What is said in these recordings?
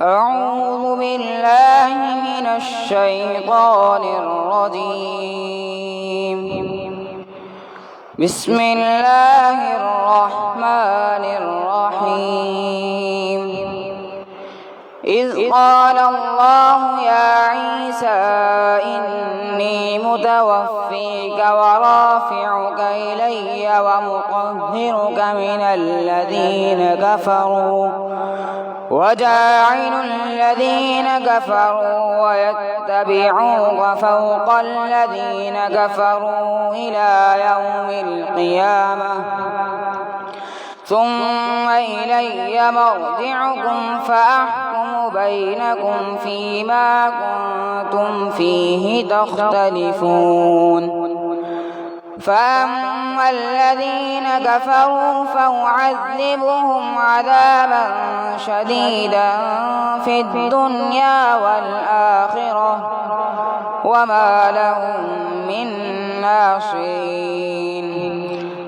أعوذ بالله من الشيطان الرجيم. بسم الله الرحمن الرحيم. إذ قال الله يا عيسى إني متوفيك ورافعك إلي ومطهرك من الذين كفروا وجاعل الذين كفروا ويتبعوك فوق الذين كفروا إلى يوم القيامة ثم إلي مرجعكم فأحكم بينكم فيما كنتم فيه تختلفون. فأما الذين كفروا فأعذبهم عذابا شديدا في الدنيا والآخرة وما لهم من ناصرين.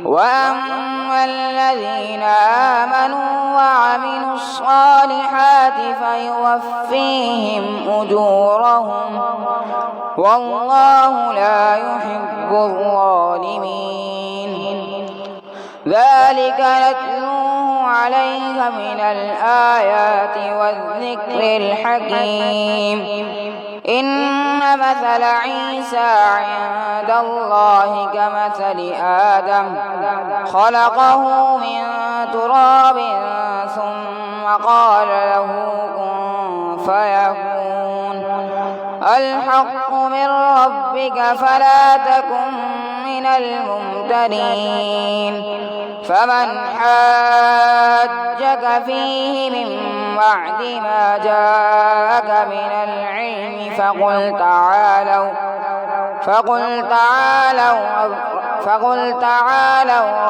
وأما الذين آمنوا وعملوا الصالحات فيوفيهم أجورهم والله لا يحب الظالمين. ذلك نتلوه عليك من الآيات والذكر الحكيم. إن مثل عيسى عند الله كمثل آدم خلقه من تراب ثم قال له كن فيكون. الحق من ربك فلا تكن من الممترين. فمن حاجك فيه من بعد ما جاءك من العلم فقل تعالوا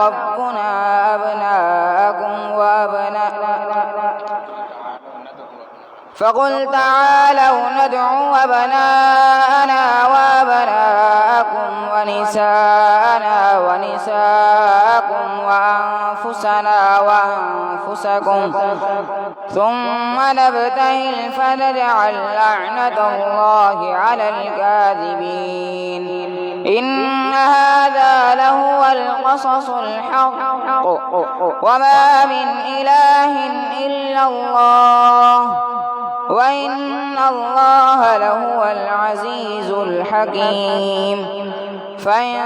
ربنا أبناءكم فقل تعالوا ندعو أبناءنا وأبناءكم ونساءنا ونساءكم وأنفسنا وأنفسكم ثم نبتهل فنجعل لعنة الله على الكاذبين. إن هذا لهو القصص الحق وما من إله إلا الله وإن الله لهو العزيز الحكيم. فإن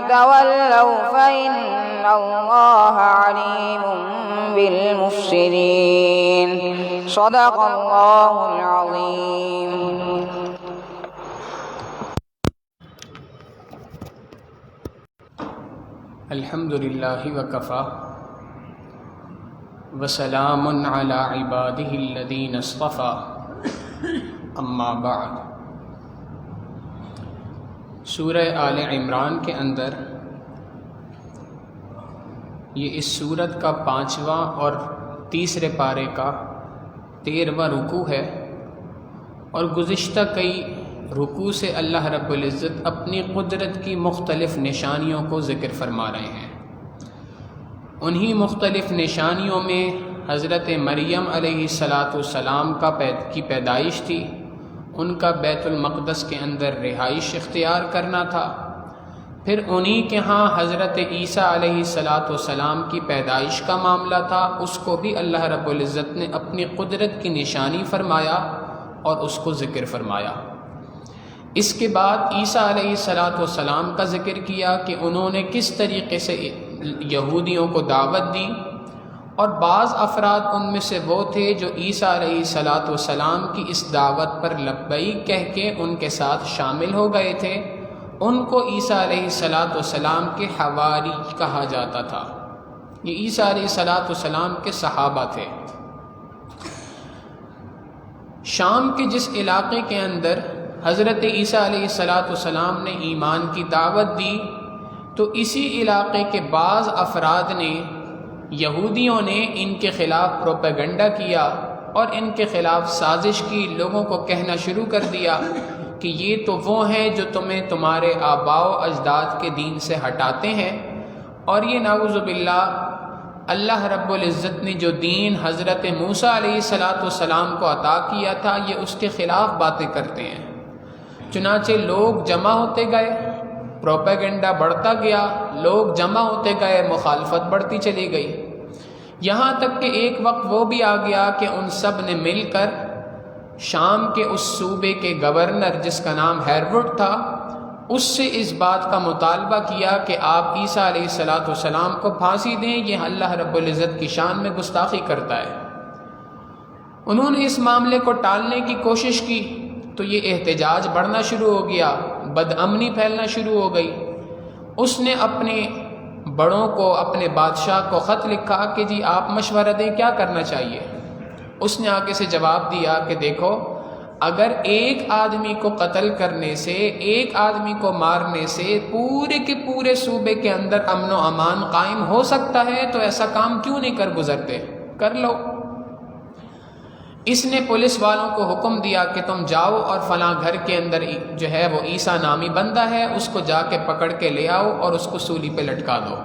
تولوا فإن الله عليم بالمفسدين. صدق الله العظيم. الحمد للہ وکفیٰ وسلام علی عبادہ الذین اصطفیٰ اما بعد. سورہ آل عمران کے اندر یہ اس سورت کا 5واں اور تیسرے پارے کا 13واں رکوع ہے، اور گزشتہ کئی رکوع سے اللہ رب العزت اپنی قدرت کی مختلف نشانیوں کو ذکر فرما رہے ہیں. انہی مختلف نشانیوں میں حضرت مریم علیہ السلام کی پیدائش تھی، ان کا بیت المقدس کے اندر رہائش اختیار کرنا تھا. پھر انہی کے ہاں حضرت عیسیٰ علیہ السلام کی پیدائش کا معاملہ تھا، اس کو بھی اللہ رب العزت نے اپنی قدرت کی نشانی فرمایا اور اس کو ذکر فرمایا. اس کے بعد عیسیٰ علیہ السلام کا ذکر کیا کہ انہوں نے کس طریقے سے یہودیوں کو دعوت دی، اور بعض افراد ان میں سے وہ تھے جو عیسیٰ علیہ السلام کی اس دعوت پر لبیک کہہ کے ان کے ساتھ شامل ہو گئے تھے. ان کو عیسیٰ علیہ السلام کے حواری کہا جاتا تھا. یہ عیسیٰ علیہ السلام کے صحابہ تھے. شام کے جس علاقے کے اندر حضرت عیسیٰ علیہ السلام نے ایمان کی دعوت دی، تو اسی علاقے کے بعض افراد نے، یہودیوں نے ان کے خلاف پروپیگنڈا کیا اور ان کے خلاف سازش کی. لوگوں کو کہنا شروع کر دیا کہ یہ تو وہ ہیں جو تمہیں تمہارے آباء و اجداد کے دین سے ہٹاتے ہیں، اور یہ نعوذ باللہ اللہ رب العزت نے جو دین حضرت موسیٰ علیہ السلام کو عطا کیا تھا یہ اس کے خلاف باتیں کرتے ہیں۔ چنانچہ لوگ جمع ہوتے گئے، پروپیگنڈا بڑھتا گیا، لوگ جمع ہوتے گئے، مخالفت بڑھتی چلی گئی، یہاں تک کہ ایک وقت وہ بھی آ گیا کہ ان سب نے مل کر شام کے اس صوبے کے گورنر جس کا نام ہیروڈ تھا اس سے اس بات کا مطالبہ کیا کہ آپ عیسیٰ علیہ السلام کو پھانسی دیں، یہ اللہ رب العزت کی شان میں گستاخی کرتا ہے۔ انہوں نے اس معاملے کو ٹالنے کی کوشش کی تو یہ احتجاج بڑھنا شروع ہو گیا، بدامنی پھیلنا شروع ہو گئی۔ اس نے اپنے بڑوں کو، اپنے بادشاہ کو خط لکھا کہ جی آپ مشورہ دیں کیا کرنا چاہیے۔ اس نے آگے سے جواب دیا کہ دیکھو، اگر ایک آدمی کو قتل کرنے سے، ایک آدمی کو مارنے سے پورے کے پورے صوبے کے اندر امن و امان قائم ہو سکتا ہے تو ایسا کام کیوں نہیں کر گزرتے، کر لو۔ اس نے پولیس والوں کو حکم دیا کہ تم جاؤ اور فلاں گھر کے اندر جو ہے وہ عیسیٰ نامی بندہ ہے، اس کو جا کے پکڑ کے لے آؤ اور اس کو سولی پہ لٹکا دو۔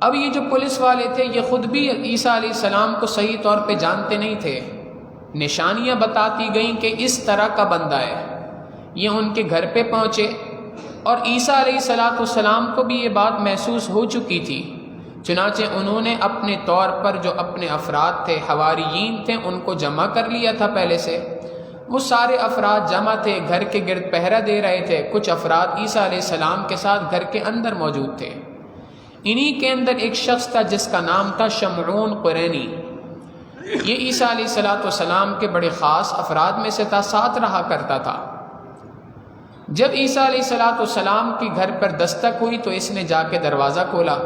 اب یہ جو پولیس والے تھے یہ خود بھی عیسیٰ علیہ السلام کو صحیح طور پہ جانتے نہیں تھے، نشانیاں بتاتی گئیں کہ اس طرح کا بندہ ہے۔ یہ ان کے گھر پہ پہنچے اور عیسیٰ علیہ السلام کو بھی یہ بات محسوس ہو چکی تھی، چنانچہ انہوں نے اپنے طور پر جو اپنے افراد تھے، حواریین تھے، ان کو جمع کر لیا تھا پہلے سے۔ وہ سارے افراد جمع تھے، گھر کے گرد پہرا دے رہے تھے، کچھ افراد عیسیٰ علیہ السلام کے ساتھ گھر کے اندر موجود تھے۔ انہی کے اندر ایک شخص تھا جس کا نام تھا شمعون قرینی۔ یہ عیسیٰ علیہ السلام کے بڑے خاص افراد میں سے تھا، ساتھ رہا کرتا تھا۔ جب عیسیٰ علیہ السلام کے گھر پر دستک ہوئی تو اس نے جا کے دروازہ کھولا،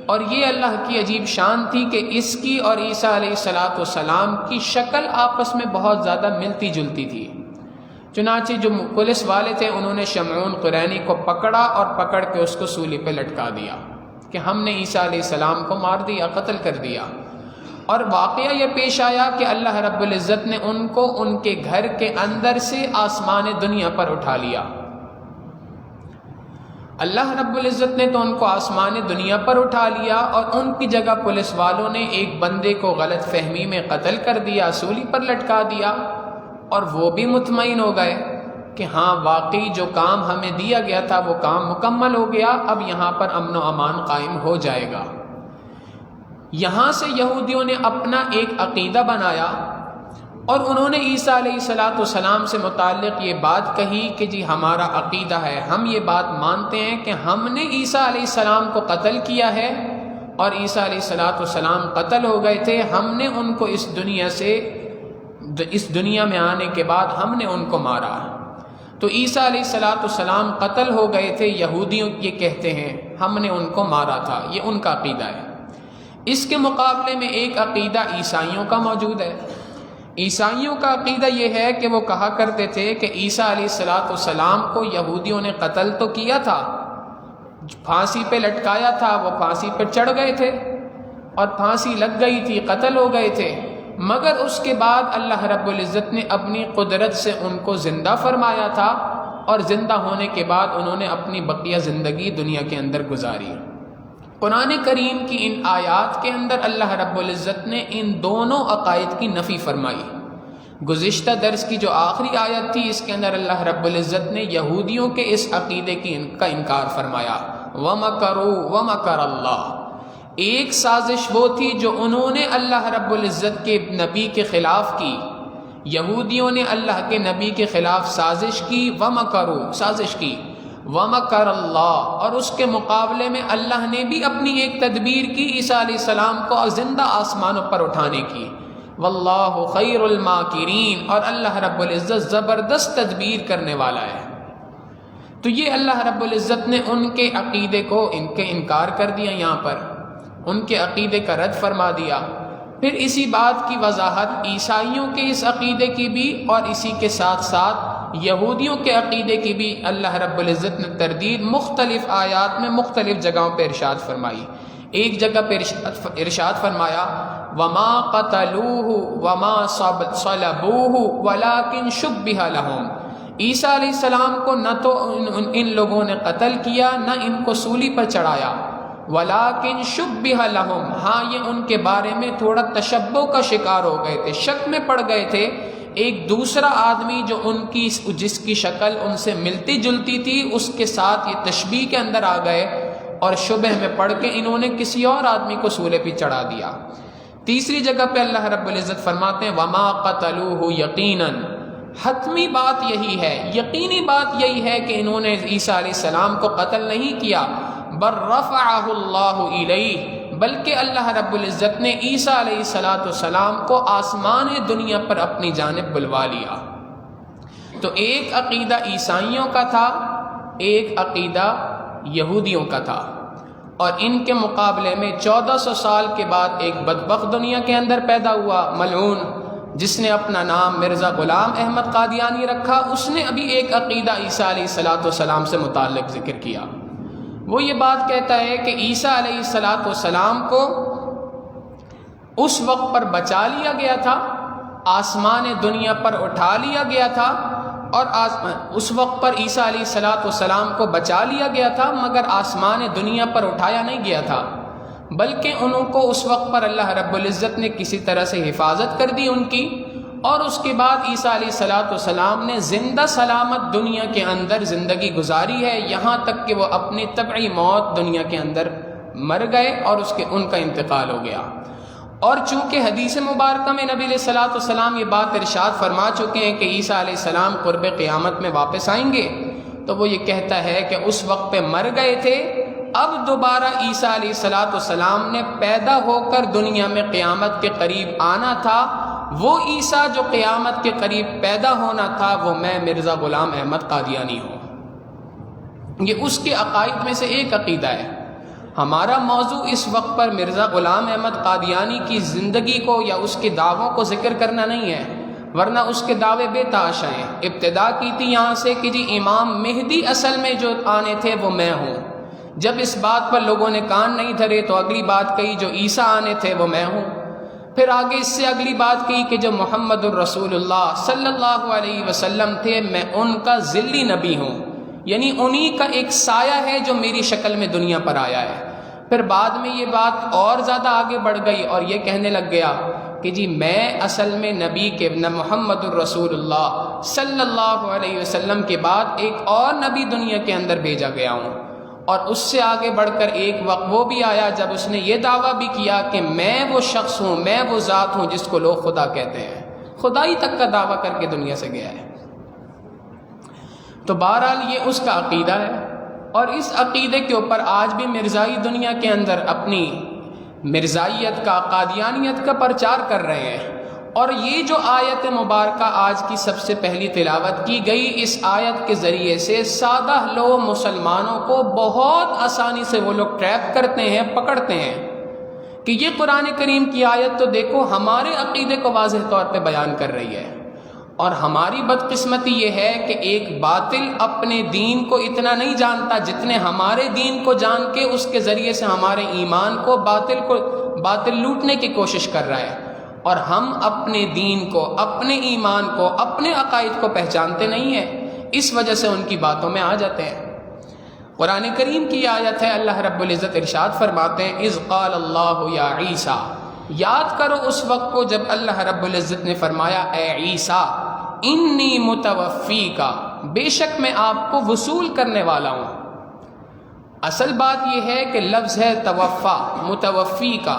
اور یہ اللہ کی عجیب شان تھی کہ اس کی اور عیسیٰ علیہ السلام کی شکل آپس میں بہت زیادہ ملتی جلتی تھی۔ چنانچہ جو پولیس والے تھے انہوں نے شمعون قرینی کو پکڑا اور پکڑ کے اس کو سولی پہ لٹکا دیا کہ ہم نے عیسیٰ علیہ السلام کو مار دیا، قتل کر دیا۔ اور واقعہ یہ پیش آیا کہ اللہ رب العزت نے ان کو ان کے گھر کے اندر سے آسمان دنیا پر اٹھا لیا۔ اللہ رب العزت نے تو ان کو آسمان دنیا پر اٹھا لیا اور ان کی جگہ پولیس والوں نے ایک بندے کو غلط فہمی میں قتل کر دیا، سولی پر لٹکا دیا، اور وہ بھی مطمئن ہو گئے کہ ہاں واقعی جو کام ہمیں دیا گیا تھا وہ کام مکمل ہو گیا، اب یہاں پر امن و امان قائم ہو جائے گا۔ یہاں سے یہودیوں نے اپنا ایک عقیدہ بنایا اور انہوں نے عیسیٰ علیہ السلام سے متعلق یہ بات کہی کہ جی ہمارا عقیدہ ہے، ہم یہ بات مانتے ہیں کہ ہم نے عیسیٰ علیہ السلام کو قتل کیا ہے اور عیسیٰ علیہ السلام قتل ہو گئے تھے، ہم نے ان کو اس دنیا میں آنے کے بعد ہم نے ان کو مارا۔ تو عیسیٰ علیہ السلام قتل ہو گئے تھے، یہودیوں یہ کہتے ہیں ہم نے ان کو مارا تھا، یہ ان کا عقیدہ ہے۔ اس کے مقابلے میں ایک عقیدہ عیسائیوں کا موجود ہے۔ عیسائیوں کا عقیدہ یہ ہے کہ وہ کہا کرتے تھے کہ عیسیٰ علیہ السلام کو یہودیوں نے قتل تو کیا تھا، پھانسی پہ لٹکایا تھا، وہ پھانسی پہ چڑھ گئے تھے اور پھانسی لگ گئی تھی، قتل ہو گئے تھے، مگر اس کے بعد اللہ رب العزت نے اپنی قدرت سے ان کو زندہ فرمایا تھا اور زندہ ہونے کے بعد انہوں نے اپنی بقیہ زندگی دنیا کے اندر گزاری۔ قرآن کریم کی ان آیات کے اندر اللہ رب العزت نے ان دونوں عقائد کی نفی فرمائی۔ گزشتہ درس کی جو آخری آیت تھی اس کے اندر اللہ رب العزت نے یہودیوں کے اس عقیدے کا انکار فرمایا، وَمَكَرُوا وَمَكَرَ اللَّهُ۔ ایک سازش وہ تھی جو انہوں نے اللہ رب العزت کے نبی کے خلاف کی، یہودیوں نے اللہ کے نبی کے خلاف سازش کی، وَمَكَرُوا سازش کی، وَمَكَرَ اللَّهُ اور اس کے مقابلے میں اللہ نے بھی اپنی ایک تدبیر کی عیسیٰ علیہ السلام کو زندہ آسمانوں پر اٹھانے کی، واللہ خیر الماکرین، اور اللہ رب العزت زبردست تدبیر کرنے والا ہے۔ تو یہ اللہ رب العزت نے ان کے عقیدے کو انکار کر دیا، یہاں پر ان کے عقیدے کا رد فرما دیا۔ پھر اسی بات کی وضاحت عیسائیوں کے اس عقیدے کی بھی اور اسی کے ساتھ ساتھ یہودیوں کے عقیدے کی بھی اللہ رب العزت نے تردید مختلف آیات میں مختلف جگہوں پہ ارشاد فرمائی۔ ایک جگہ پہ ارشاد فرمایا وَمَا قَتَلُوهُ وَمَا صَلَبُوهُ وَلَكِنْ شُبِّهَ لَهُمْ۔ عیسیٰ علیہ السلام کو نہ تو ان لوگوں نے قتل کیا، نہ ان کو سولی پر چڑھایا، وَلَٰكِن شُبِّهَ لَهُمْ، ہاں یہ ان کے بارے میں تھوڑا تشبہ کا شکار ہو گئے تھے، شک میں پڑ گئے تھے۔ ایک دوسرا آدمی جو جس کی شکل ان سے ملتی جلتی تھی، اس کے ساتھ یہ تشبیہ کے اندر آ گئے اور شبہ میں پڑھ کے انہوں نے کسی اور آدمی کو سولے پہ چڑھا دیا۔ تیسری جگہ پہ اللہ رب العزت فرماتے ہیں وَمَا قَتَلُوهُ يَقِينًا، حتمی بات یہی ہے، یقینی بات یہی ہے کہ انہوں نے عیسیٰ علیہ السلام کو قتل نہیں کیا، بل رفعہ اللہ الیہ، بلکہ اللہ رب العزت نے عیسیٰ علیہ السلام کو آسمان دنیا پر اپنی جانب بلوا لیا۔ تو ایک عقیدہ عیسائیوں کا تھا، ایک عقیدہ یہودیوں کا تھا، اور ان کے مقابلے میں 1400 سال کے بعد ایک بدبخت دنیا کے اندر پیدا ہوا ملعون، جس نے اپنا نام مرزا غلام احمد قادیانی رکھا۔ اس نے ابھی ایک عقیدہ عیسیٰ علیہ السلام سے متعلق ذکر کیا۔ وہ یہ بات کہتا ہے کہ عیسیٰ علیہ السلام کو اس وقت پر بچا لیا گیا تھا، آسمان دنیا پر اٹھا لیا گیا تھا، اور اس وقت پر عیسیٰ علیہ السلام کو بچا لیا گیا تھا، مگر آسمان دنیا پر اٹھایا نہیں گیا تھا، بلکہ انہوں کو اس وقت پر اللہ رب العزت نے کسی طرح سے حفاظت کر دی ان کی، اور اس کے بعد عیسیٰ علیہ السلام نے زندہ سلامت دنیا کے اندر زندگی گزاری ہے، یہاں تک کہ وہ اپنی طبعی موت دنیا کے اندر مر گئے اور ان کا انتقال ہو گیا۔ اور چونکہ حدیث مبارکہ میں نبی علیہ السلام یہ بات ارشاد فرما چکے ہیں کہ عیسیٰ علیہ السلام قرب قیامت میں واپس آئیں گے، تو وہ یہ کہتا ہے کہ اس وقت پہ مر گئے تھے، اب دوبارہ عیسیٰ علیہ السلام نے پیدا ہو کر دنیا میں قیامت کے قریب آنا تھا۔ وہ عیسیٰ جو قیامت کے قریب پیدا ہونا تھا وہ میں مرزا غلام احمد قادیانی ہوں۔ یہ اس کے عقائد میں سے ایک عقیدہ ہے۔ ہمارا موضوع اس وقت پر مرزا غلام احمد قادیانی کی زندگی کو یا اس کے دعووں کو ذکر کرنا نہیں ہے، ورنہ اس کے دعوے بے تحاشا ہیں۔ ابتدا کی تھی یہاں سے کہ جی امام مہدی اصل میں جو آنے تھے وہ میں ہوں۔ جب اس بات پر لوگوں نے کان نہیں دھرے تو اگلی بات کہی جو عیسیٰ آنے تھے وہ میں ہوں۔ پھر آگے اس سے اگلی بات کہی کہ جو محمد الرسول اللہ صلی اللہ علیہ وسلم تھے میں ان کا ذلی نبی ہوں، یعنی انہی کا ایک سایہ ہے جو میری شکل میں دنیا پر آیا ہے۔ پھر بعد میں یہ بات اور زیادہ آگے بڑھ گئی اور یہ کہنے لگ گیا کہ جی میں اصل میں نبی کے محمد الرسول اللہ صلی اللہ علیہ وسلم کے بعد ایک اور نبی دنیا کے اندر بھیجا گیا ہوں۔ اور اس سے آگے بڑھ کر ایک وقت وہ بھی آیا جب اس نے یہ دعویٰ بھی کیا کہ میں وہ شخص ہوں، میں وہ ذات ہوں جس کو لوگ خدا کہتے ہیں، خدائی تک کا دعویٰ کر کے دنیا سے گیا ہے۔ تو بہرحال یہ اس کا عقیدہ ہے، اور اس عقیدے کے اوپر آج بھی مرزائی دنیا کے اندر اپنی مرزائیت کا، قادیانیت کا پرچار کر رہے ہیں۔ اور یہ جو آیت مبارکہ آج کی سب سے پہلی تلاوت کی گئی، اس آیت کے ذریعے سے سادہ لوگ مسلمانوں کو بہت آسانی سے وہ لوگ ٹریپ کرتے ہیں، پکڑتے ہیں کہ یہ قرآن کریم کی آیت تو دیکھو ہمارے عقیدے کو واضح طور پہ بیان کر رہی ہے، اور ہماری بدقسمتی یہ ہے کہ ایک باطل اپنے دین کو اتنا نہیں جانتا جتنے ہمارے دین کو جان کے اس کے ذریعے سے ہمارے ایمان کو باطل لوٹنے کی کوشش کر رہا ہے، اور ہم اپنے دین کو، اپنے ایمان کو، اپنے عقائد کو پہچانتے نہیں ہیں، اس وجہ سے ان کی باتوں میں آ جاتے ہیں۔ قرآن کریم کی آیت ہے، اللہ رب العزت ارشاد فرماتے ہیں اذ قال اللہ یا عیسیٰ، یاد کرو اس وقت کو جب اللہ رب العزت نے فرمایا اے عیسیٰ انی متوفیک، بے شک میں آپ کو وصول کرنے والا ہوں۔ اصل بات یہ ہے کہ لفظ ہے توفا، متوفی کا،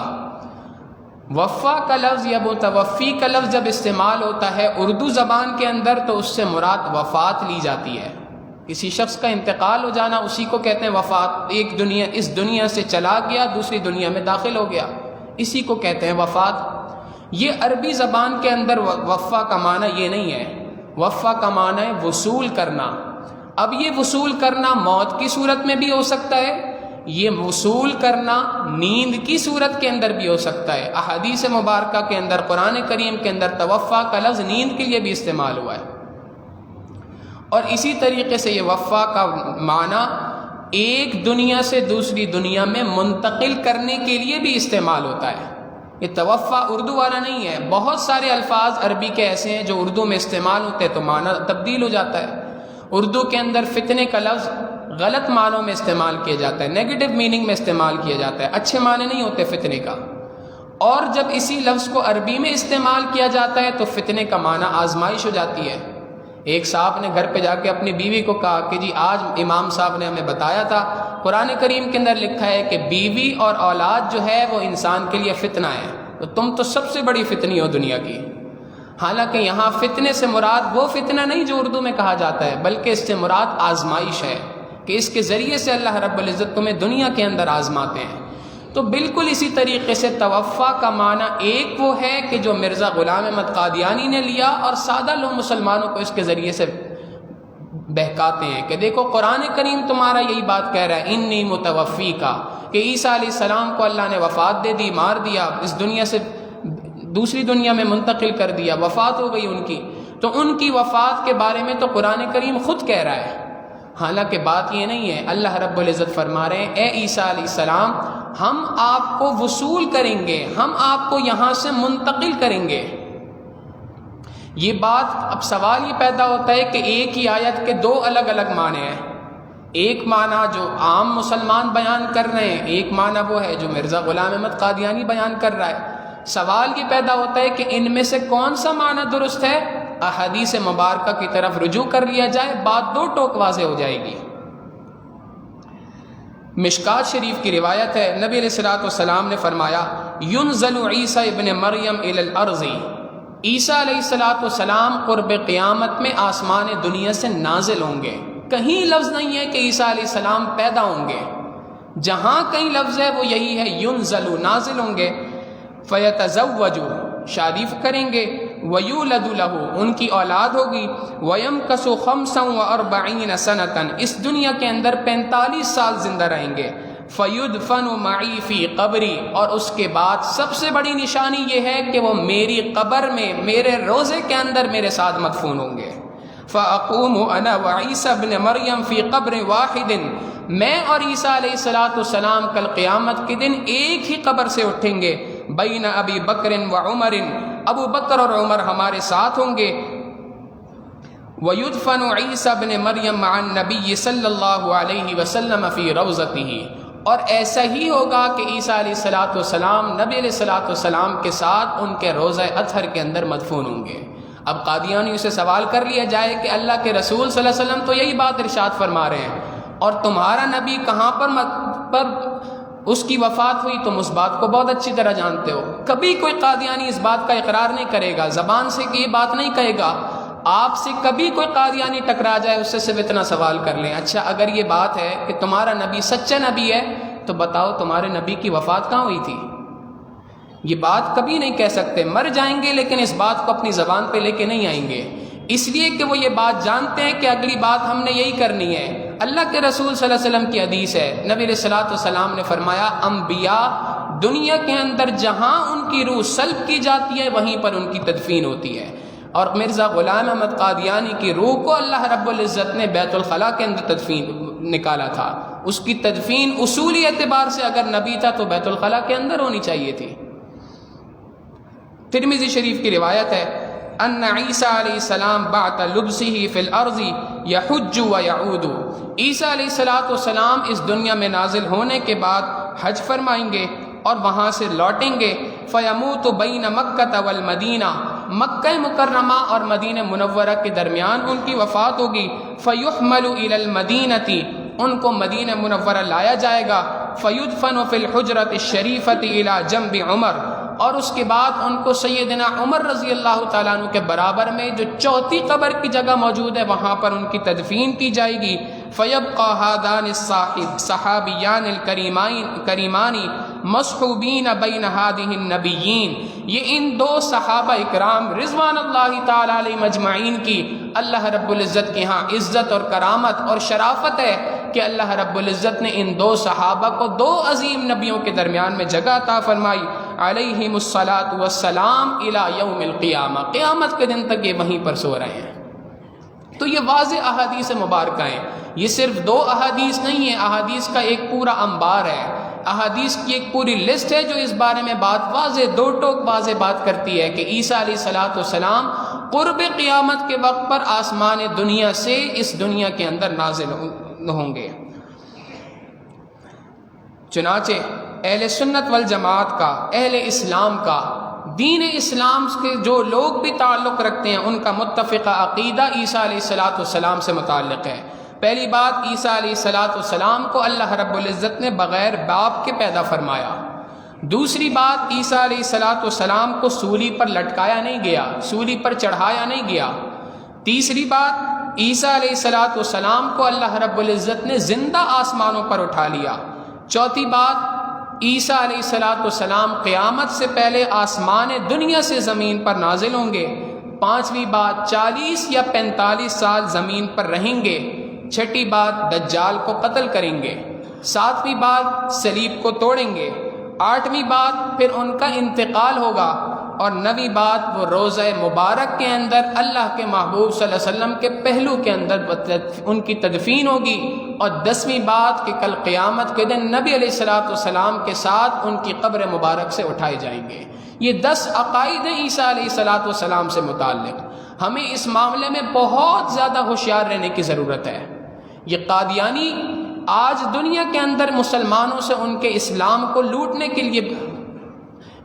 وفا کا لفظ یا متوفی کا لفظ جب استعمال ہوتا ہے اردو زبان کے اندر تو اس سے مراد وفات لی جاتی ہے، کسی شخص کا انتقال ہو جانا اسی کو کہتے ہیں وفات، ایک دنیا اس دنیا سے چلا گیا دوسری دنیا میں داخل ہو گیا، اسی کو کہتے ہیں وفات۔ یہ عربی زبان کے اندر وفا کا معنی یہ نہیں ہے، وفا کا معنی ہے وصول کرنا۔ اب یہ وصول کرنا موت کی صورت میں بھی ہو سکتا ہے، یہ وصول کرنا نیند کی صورت کے اندر بھی ہو سکتا ہے۔ احادیث مبارکہ کے اندر، قرآن کریم کے اندر توفا کا لفظ نیند کے لیے بھی استعمال ہوا ہے، اور اسی طریقے سے یہ وفا کا معنی ایک دنیا سے دوسری دنیا میں منتقل کرنے کے لیے بھی استعمال ہوتا ہے۔ یہ توفا اردو والا نہیں ہے، بہت سارے الفاظ عربی کے ایسے ہیں جو اردو میں استعمال ہوتے ہیں تو معنی تبدیل ہو جاتا ہے۔ اردو کے اندر فتنے کا لفظ غلط معنوں میں استعمال کیا جاتا ہے، نیگیٹو میننگ میں استعمال کیا جاتا ہے، اچھے معنی نہیں ہوتے فتنے کا۔ اور جب اسی لفظ کو عربی میں استعمال کیا جاتا ہے تو فتنے کا معنی آزمائش ہو جاتی ہے۔ ایک صاحب نے گھر پہ جا کے اپنی بیوی کو کہا کہ جی آج امام صاحب نے ہمیں بتایا تھا قرآن کریم کے اندر لکھا ہے کہ بیوی اور اولاد جو ہے وہ انسان کے لیے فتنہ ہے، تو تم تو سب سے بڑی فتنی ہو دنیا کی۔ حالانکہ یہاں فتنے سے مراد وہ فتنہ نہیں جو اردو میں کہا جاتا ہے، بلکہ اس سے مراد آزمائش ہے کہ اس کے ذریعے سے اللہ رب العزت تمہیں دنیا کے اندر آزماتے ہیں۔ تو بالکل اسی طریقے سے توفیٰ کا معنی ایک وہ ہے کہ جو مرزا غلام احمد قادیانی نے لیا اور سادہ لوگ مسلمانوں کو اس کے ذریعے سے بہکاتے ہیں کہ دیکھو قرآن کریم تمہارا یہی بات کہہ رہا ہے انی متوفی کا، کہ عیسیٰ علیہ السلام کو اللہ نے وفات دے دی، مار دیا، اس دنیا سے دوسری دنیا میں منتقل کر دیا، وفات ہو گئی ان کی، تو ان کی وفات کے بارے میں تو قرآن کریم خود کہہ رہا ہے۔ حالانکہ بات یہ نہیں ہے، اللہ رب العزت فرما رہے ہیں اے عیسیٰ علیہ السلام ہم آپ کو وصول کریں گے، ہم آپ کو یہاں سے منتقل کریں گے۔ یہ بات اب سوال یہ پیدا ہوتا ہے کہ ایک ہی آیت کے دو الگ الگ معنی ہیں، ایک معنی جو عام مسلمان بیان کر رہے ہیں، ایک معنی وہ ہے جو مرزا غلام احمد قادیانی بیان کر رہا ہے۔ سوال یہ پیدا ہوتا ہے کہ ان میں سے کون سا معنی درست ہے؟ احادیث مبارکہ کی طرف رجوع کر لیا جائے، بات دو ٹوک واضح ہو جائے گی۔ مشکات شریف کی روایت ہے، نبی علیہ الصلوۃ والسلام نے فرمایا ینزل عیسیٰ ابن مریم الی الارض، عیسیٰ علیہ الصلوۃ والسلام قرب قیامت میں آسمان دنیا سے نازل ہوں گے۔ کہیں لفظ نہیں ہے کہ عیسیٰ علیہ السلام پیدا ہوں گے، جہاں کہیں لفظ ہے وہ یہی ہے ینزل، نازل ہوں گے، فیتزوج، شادی کریں گے، ویولد لہ، ان کی اولاد ہوگی، ویمکث 45 سنۃ، اس دنیا کے اندر 45 سال زندہ رہیں گے، فیدفن معی فی قبری، اور اس کے بعد سب سے بڑی نشانی یہ ہے کہ وہ میری قبر میں میرے روزے کے اندر میرے ساتھ مدفون ہوں گے۔ فاقوم انا وعیسیٰ ابن مریم فی قبر واحد، میں اور عیسیٰ علیہ الصلوۃ والسلام کل قیامت کے دن ایک ہی قبر سے اٹھیں گے، بین ابی بکر و عمر، ابو بکر اور عمر ہمارے ساتھ ہوں گے، ویدفن عیسیٰ ابن مریم مع النبی صلی اللہ علیہ وسلم فی روضتہ، اور ایسا ہی ہوگا کہ عیسیٰ علیہ الصلوۃ والسلام نبی علیہ الصلوۃ والسلام کے ساتھ ان کے روضہ اطہر کے اندر مدفون ہوں گے۔ اب قادیانیوں سے سوال کر لیا جائے کہ اللہ کے رسول صلی اللہ علیہ وسلم تو یہی بات ارشاد فرما رہے ہیں، اور تمہارا نبی کہاں پر اس کی وفات ہوئی؟ تم اس بات کو بہت اچھی طرح جانتے ہو۔ کبھی کوئی قادیانی اس بات کا اقرار نہیں کرے گا، زبان سے یہ بات نہیں کہے گا۔ آپ سے کبھی کوئی قادیانی ٹکرا جائے اس سے صرف اتنا سوال کر لیں، اچھا اگر یہ بات ہے کہ تمہارا نبی سچا نبی ہے تو بتاؤ تمہارے نبی کی وفات کہاں ہوئی تھی؟ یہ بات کبھی نہیں کہہ سکتے، مر جائیں گے لیکن اس بات کو اپنی زبان پہ لے کے نہیں آئیں گے، اس لیے کہ وہ یہ بات جانتے ہیں کہ اگلی بات ہم نے یہی کرنی ہے۔ اللہ کے رسول صلی اللہ علیہ وسلم کی حدیث ہے، نبی علیہ الصلوۃ والسلام نے فرمایا انبیاء دنیا کے اندر جہاں ان کی روح سلب کی جاتی ہے وہیں پر ان کی تدفین ہوتی ہے، اور مرزا غلام احمد قادیانی کی روح کو اللہ رب العزت نے بیت الخلاء کے اندر تدفین نکالا تھا۔ اس کی تدفین اصولی اعتبار سے اگر نبی تھا تو بیت الخلاء کے اندر ہونی چاہیے تھی۔ ترمذی شریف کی روایت ہے ان عیسیٰ علیہ السلام بعد لبسہ فی الارض یحج و یعود، عیسیٰ علیہ السلام اس دنیا میں نازل ہونے کے بعد حج فرمائیں گے اور وہاں سے لوٹیں گے، فیموت بین مکہ والمدینہ، مکہ مکرمہ اور مدینہ منورہ کے درمیان ان کی وفات ہوگی، فیحمل الی المدینہ، ان کو مدینہ منورہ لایا جائے گا، فیدفن فی الحجرۃ الشریفۃ الی جنب عمر، اور اس کے بعد ان کو سیدنا عمر رضی اللہ تعالیٰ عنہ کے برابر میں جو چوتھی قبر کی جگہ موجود ہے وہاں پر ان کی تدفین کی جائے گی، فیبقى هذان الصحابیان الکریمان مصحوبین بین هذه النبیین، یہ ان دو صحابہ اکرام رضوان اللہ تعالیٰ علیہم اجمعین کی اللہ رب العزت کے ہاں عزت اور کرامت اور شرافت ہے کہ اللہ رب العزت نے ان دو صحابہ کو دو عظیم نبیوں کے درمیان میں جگہ عطا فرمائی، علیہم الصلاۃ والسلام الی یوم القیامہ، قیامت کے دن تک یہ وہیں پر سو رہے ہیں۔ تو یہ واضح احادیث مبارکہ ہیں، یہ صرف دو احادیث نہیں ہیں، احادیث کا ایک پورا انبار ہے، احادیث کی ایک پوری لسٹ ہے جو اس بارے میں بات واضح دو ٹوک واضح بات کرتی ہے کہ عیسیٰ علیہ الصلوۃ والسلام قرب قیامت کے وقت پر آسمان دنیا سے اس دنیا کے اندر ہوں گے۔ چنانچہ اہل سنت والجماعت کا، اہل اسلام کا، دین اسلام کے جو لوگ بھی تعلق رکھتے ہیں ان کا متفقہ عقیدہ عیسیٰ علیہ السلام سے متعلق ہے۔ پہلی بات، عیسیٰ علیہ السلام کو اللہ رب العزت نے بغیر باپ کے پیدا فرمایا۔ دوسری بات، عیسیٰ علیہ السلام کو سولی پر لٹکایا نہیں گیا، سولی پر چڑھایا نہیں گیا۔ تیسری بات، عیسیٰ علیہ السلام کو اللہ رب العزت نے زندہ آسمانوں پر اٹھا لیا۔ چوتھی بات، عیسیٰ علیہ السلام قیامت سے پہلے آسمان دنیا سے زمین پر نازل ہوں گے۔ پانچویں بات، 40 یا 45 سال زمین پر رہیں گے۔ چھٹی بات، دجال کو قتل کریں گے۔ ساتویں بات، صلیب کو توڑیں گے۔ آٹھویں بات، پھر ان کا انتقال ہوگا۔ اور نویں بات، وہ روضہ مبارک کے اندر اللہ کے محبوب صلی اللہ علیہ وسلم کے پہلو کے اندر ان کی تدفین ہوگی۔ اور 10ویں بات کہ کل قیامت کے دن نبی علیہ السلام کے ساتھ ان کی قبر مبارک سے اٹھائے جائیں گے۔ یہ 10 عقائد ہیں عیسیٰ علیہ السلام سے متعلق۔ ہمیں اس معاملے میں بہت زیادہ ہوشیار رہنے کی ضرورت ہے۔ یہ قادیانی آج دنیا کے اندر مسلمانوں سے ان کے اسلام کو لوٹنے کے لیے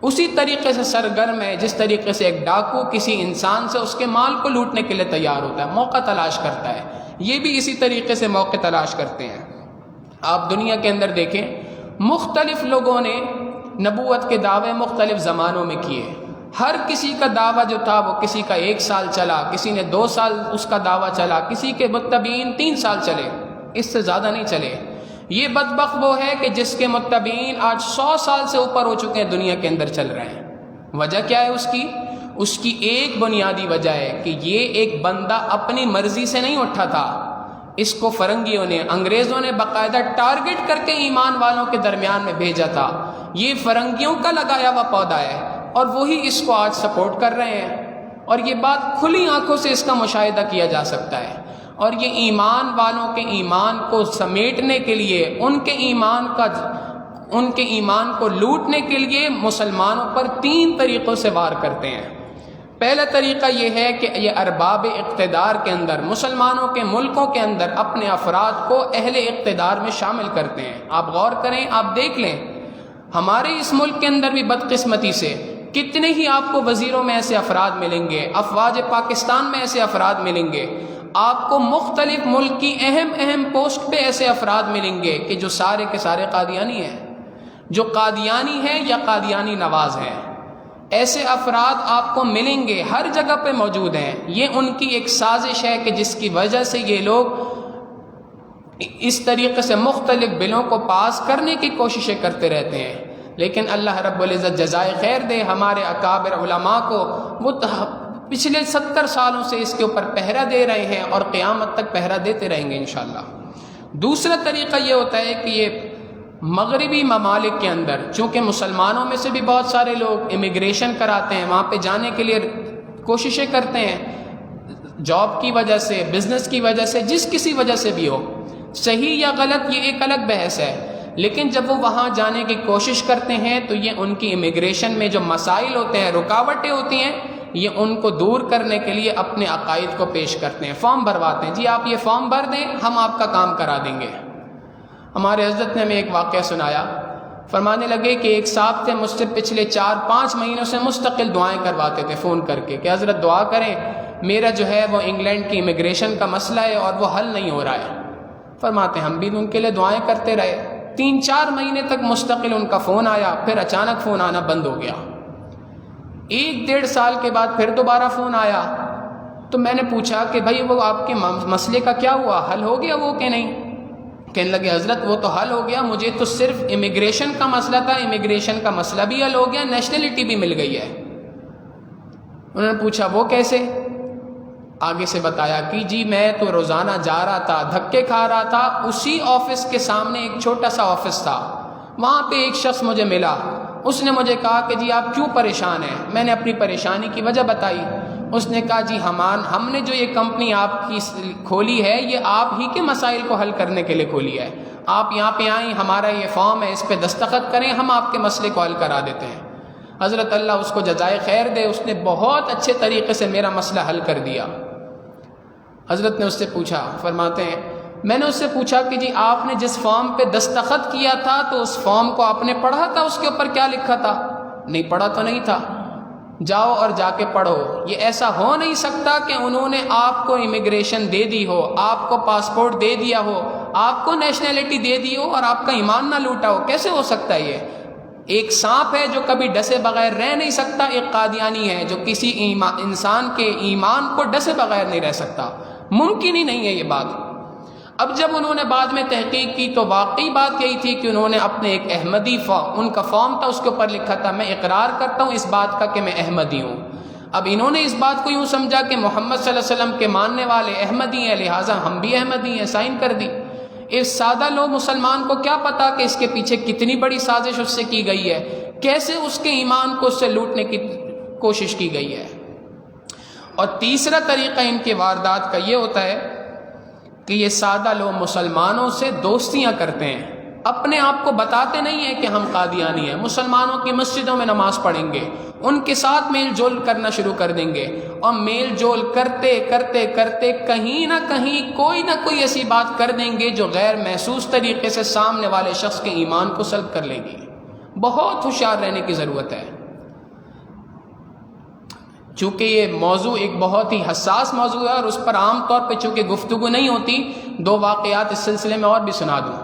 اسی طریقے سے سرگرم ہے جس طریقے سے ایک ڈاکو کسی انسان سے اس کے مال کو لوٹنے کے لیے تیار ہوتا ہے، موقع تلاش کرتا ہے۔ یہ بھی اسی طریقے سے موقع تلاش کرتے ہیں۔ آپ دنیا کے اندر دیکھیں، مختلف لوگوں نے نبوت کے دعوے مختلف زمانوں میں کیے۔ ہر کسی کا دعویٰ جو تھا وہ کسی کا 1 سال چلا، کسی نے 2 سال اس کا دعویٰ چلا، کسی کے متبعین 3 سال چلے، اس سے زیادہ نہیں چلے۔ یہ بدبخت وہ ہے کہ جس کے متبعین آج 100 سال سے اوپر ہو چکے ہیں، دنیا کے اندر چل رہے ہیں۔ وجہ کیا ہے اس کی ایک بنیادی وجہ ہے کہ یہ ایک بندہ اپنی مرضی سے نہیں اٹھا تھا، اس کو فرنگیوں نے، انگریزوں نے باقاعدہ ٹارگٹ کر کے ایمان والوں کے درمیان میں بھیجا تھا۔ یہ فرنگیوں کا لگایا ہوا پودا ہے اور وہی اس کو آج سپورٹ کر رہے ہیں، اور یہ بات کھلی آنکھوں سے اس کا مشاہدہ کیا جا سکتا ہے۔ اور یہ ایمان والوں کے ایمان کو سمیٹنے کے لیے، ان کے ایمان کو لوٹنے کے لیے مسلمانوں پر 3 طریقوں سے وار کرتے ہیں۔ پہلا طریقہ یہ ہے کہ یہ ارباب اقتدار کے اندر، مسلمانوں کے ملکوں کے اندر اپنے افراد کو اہل اقتدار میں شامل کرتے ہیں۔ آپ غور کریں، آپ دیکھ لیں، ہمارے اس ملک کے اندر بھی بدقسمتی سے کتنے ہی آپ کو وزیروں میں ایسے افراد ملیں گے، افواج پاکستان میں ایسے افراد ملیں گے، آپ کو مختلف ملک کی اہم پوسٹ پہ ایسے افراد ملیں گے کہ جو سارے کے سارے قادیانی ہیں، جو قادیانی ہیں یا قادیانی نواز ہیں۔ ایسے افراد آپ کو ملیں گے، ہر جگہ پہ موجود ہیں۔ یہ ان کی ایک سازش ہے کہ جس کی وجہ سے یہ لوگ اس طریقے سے مختلف بلوں کو پاس کرنے کی کوششیں کرتے رہتے ہیں۔ لیکن اللہ رب العزت جزائے خیر دے ہمارے اکابر علماء کو، وہ پچھلے 70 سالوں سے اس کے اوپر پہرا دے رہے ہیں اور قیامت تک پہرا دیتے رہیں گے انشاءاللہ۔ دوسرا طریقہ یہ ہوتا ہے کہ یہ مغربی ممالک کے اندر، چونکہ مسلمانوں میں سے بھی بہت سارے لوگ امیگریشن کراتے ہیں، وہاں پہ جانے کے لیے کوششیں کرتے ہیں، جاب کی وجہ سے، بزنس کی وجہ سے، جس کسی وجہ سے بھی ہو، صحیح یا غلط یہ ایک الگ بحث ہے۔ لیکن جب وہ وہاں جانے کی کوشش کرتے ہیں تو یہ ان کی امیگریشن میں جو مسائل ہوتے ہیں، رکاوٹیں ہوتی ہیں، یہ ان کو دور کرنے کے لیے اپنے عقائد کو پیش کرتے ہیں، فارم بھرواتے ہیں، جی آپ یہ فارم بھر دیں، ہم آپ کا کام کرا دیں گے۔ ہمارے حضرت نے ہمیں ایک واقعہ سنایا، فرمانے لگے کہ ایک صاحب تھے، مجھ سے پچھلے 4-5 مہینوں سے مستقل دعائیں کرواتے تھے فون کر کے کہ حضرت دعا کریں، میرا جو ہے وہ انگلینڈ کی امیگریشن کا مسئلہ ہے اور وہ حل نہیں ہو رہا ہے۔ فرماتے ہم بھی ان کے لیے دعائیں کرتے رہے، 3-4 مہینے تک مستقل ان کا فون آیا، پھر اچانک فون آنا بند ہو گیا۔ 1-1.5 سال کے بعد پھر دوبارہ فون آیا، تو میں نے پوچھا کہ بھائی وہ آپ کے مسئلے کا کیا ہوا، حل ہو گیا وہ کہ نہیں؟ کہنے لگے حضرت وہ تو حل ہو گیا، مجھے تو صرف امیگریشن کا مسئلہ تھا، امیگریشن کا مسئلہ بھی حل ہو گیا، نیشنلٹی بھی مل گئی ہے۔ انہوں نے پوچھا وہ کیسے؟ آگے سے بتایا کہ جی میں تو روزانہ جا رہا تھا، دھکے کھا رہا تھا، اسی آفس کے سامنے ایک چھوٹا سا آفس تھا، وہاں پہ ایک شخص مجھے ملا، اس نے مجھے کہا کہ جی آپ کیوں پریشان ہیں؟ میں نے اپنی پریشانی کی وجہ بتائی۔ اس نے کہا جی ہم نے جو یہ کمپنی آپ کی کھولی ہے یہ آپ ہی کے مسائل کو حل کرنے کے لیے کھولی ہے، آپ یہاں پہ آئیں، ہمارا یہ فارم ہے، اس پہ دستخط کریں، ہم آپ کے مسئلے کو حل کرا دیتے ہیں۔ حضرت اللہ اس کو جزائے خیر دے، اس نے بہت اچھے طریقے سے میرا مسئلہ حل کر دیا۔ حضرت نے اس سے پوچھا، فرماتے ہیں میں نے اس سے پوچھا کہ جی آپ نے جس فارم پہ دستخط کیا تھا تو اس فارم کو آپ نے پڑھا تھا؟ اس کے اوپر کیا لکھا تھا؟ نہیں پڑھا تو نہیں تھا۔ جاؤ اور جا کے پڑھو۔ یہ ایسا ہو نہیں سکتا کہ انہوں نے آپ کو امیگریشن دے دی ہو، آپ کو پاسپورٹ دے دیا ہو، آپ کو نیشنلٹی دے دی ہو اور آپ کا ایمان نہ لوٹا ہو۔ کیسے ہو سکتا ہے یہ؟ ایک سانپ ہے جو کبھی ڈسے بغیر رہ نہیں سکتا، ایک قادیانی ہے جو کسی انسان کے ایمان کو ڈسے بغیر نہیں رہ سکتا۔ ممکن ہی نہیں ہے یہ بات۔ اب جب انہوں نے بعد میں تحقیق کی تو واقعی بات یہی تھی کہ انہوں نے اپنے ایک احمدی ان کا فارم تھا، اس کے اوپر لکھا تھا میں اقرار کرتا ہوں اس بات کا کہ میں احمدی ہوں۔ اب انہوں نے اس بات کو یوں سمجھا کہ محمد صلی اللہ علیہ وسلم کے ماننے والے احمدی ہیں، لہٰذا ہم بھی احمدی ہیں، سائن کر دی۔ اس سادہ لوگ مسلمان کو کیا پتا کہ اس کے پیچھے کتنی بڑی سازش اس سے کی گئی ہے، کیسے اس کے ایمان کو اس سے لوٹنے کی کوشش کی گئی ہے۔ اور تیسرا طریقہ ان کے واردات کا یہ ہوتا ہے کہ یہ سادہ لوگ مسلمانوں سے دوستیاں کرتے ہیں، اپنے آپ کو بتاتے نہیں ہیں کہ ہم قادیانی ہیں، مسلمانوں کی مسجدوں میں نماز پڑھیں گے، ان کے ساتھ میل جول کرنا شروع کر دیں گے، اور میل جول کرتے کرتے کرتے کہیں نہ کہیں کوئی نہ کوئی ایسی بات کر دیں گے جو غیر محسوس طریقے سے سامنے والے شخص کے ایمان کو سلب کر لے گی۔ بہت ہوشیار رہنے کی ضرورت ہے۔ چونکہ یہ موضوع ایک بہت ہی حساس موضوع ہے اور اس پر عام طور پہ چونکہ گفتگو نہیں ہوتی، دو واقعات اس سلسلے میں اور بھی سنا دوں۔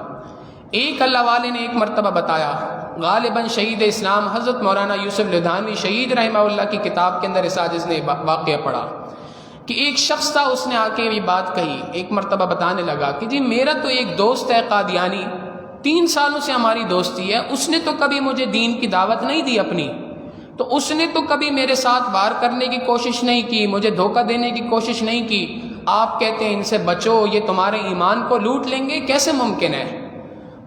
ایک اللہ والے نے ایک مرتبہ بتایا، غالباً شہید اسلام حضرت مولانا یوسف لدھانوی شہید رحمہ اللہ کی کتاب کے اندر اس عاجز نے واقعہ پڑھا کہ ایک شخص تھا، اس نے آ کے یہ بات کہی، ایک مرتبہ بتانے لگا کہ جی میرا تو ایک دوست ہے قادیانی، 3 سالوں سے ہماری دوستی ہے، اس نے تو کبھی مجھے دین کی دعوت نہیں دی اپنی، تو اس نے تو کبھی میرے ساتھ وار کرنے کی کوشش نہیں کی، مجھے دھوکہ دینے کی کوشش نہیں کی۔ آپ کہتے ہیں ان سے بچو، یہ تمہارے ایمان کو لوٹ لیں گے، کیسے ممکن ہے؟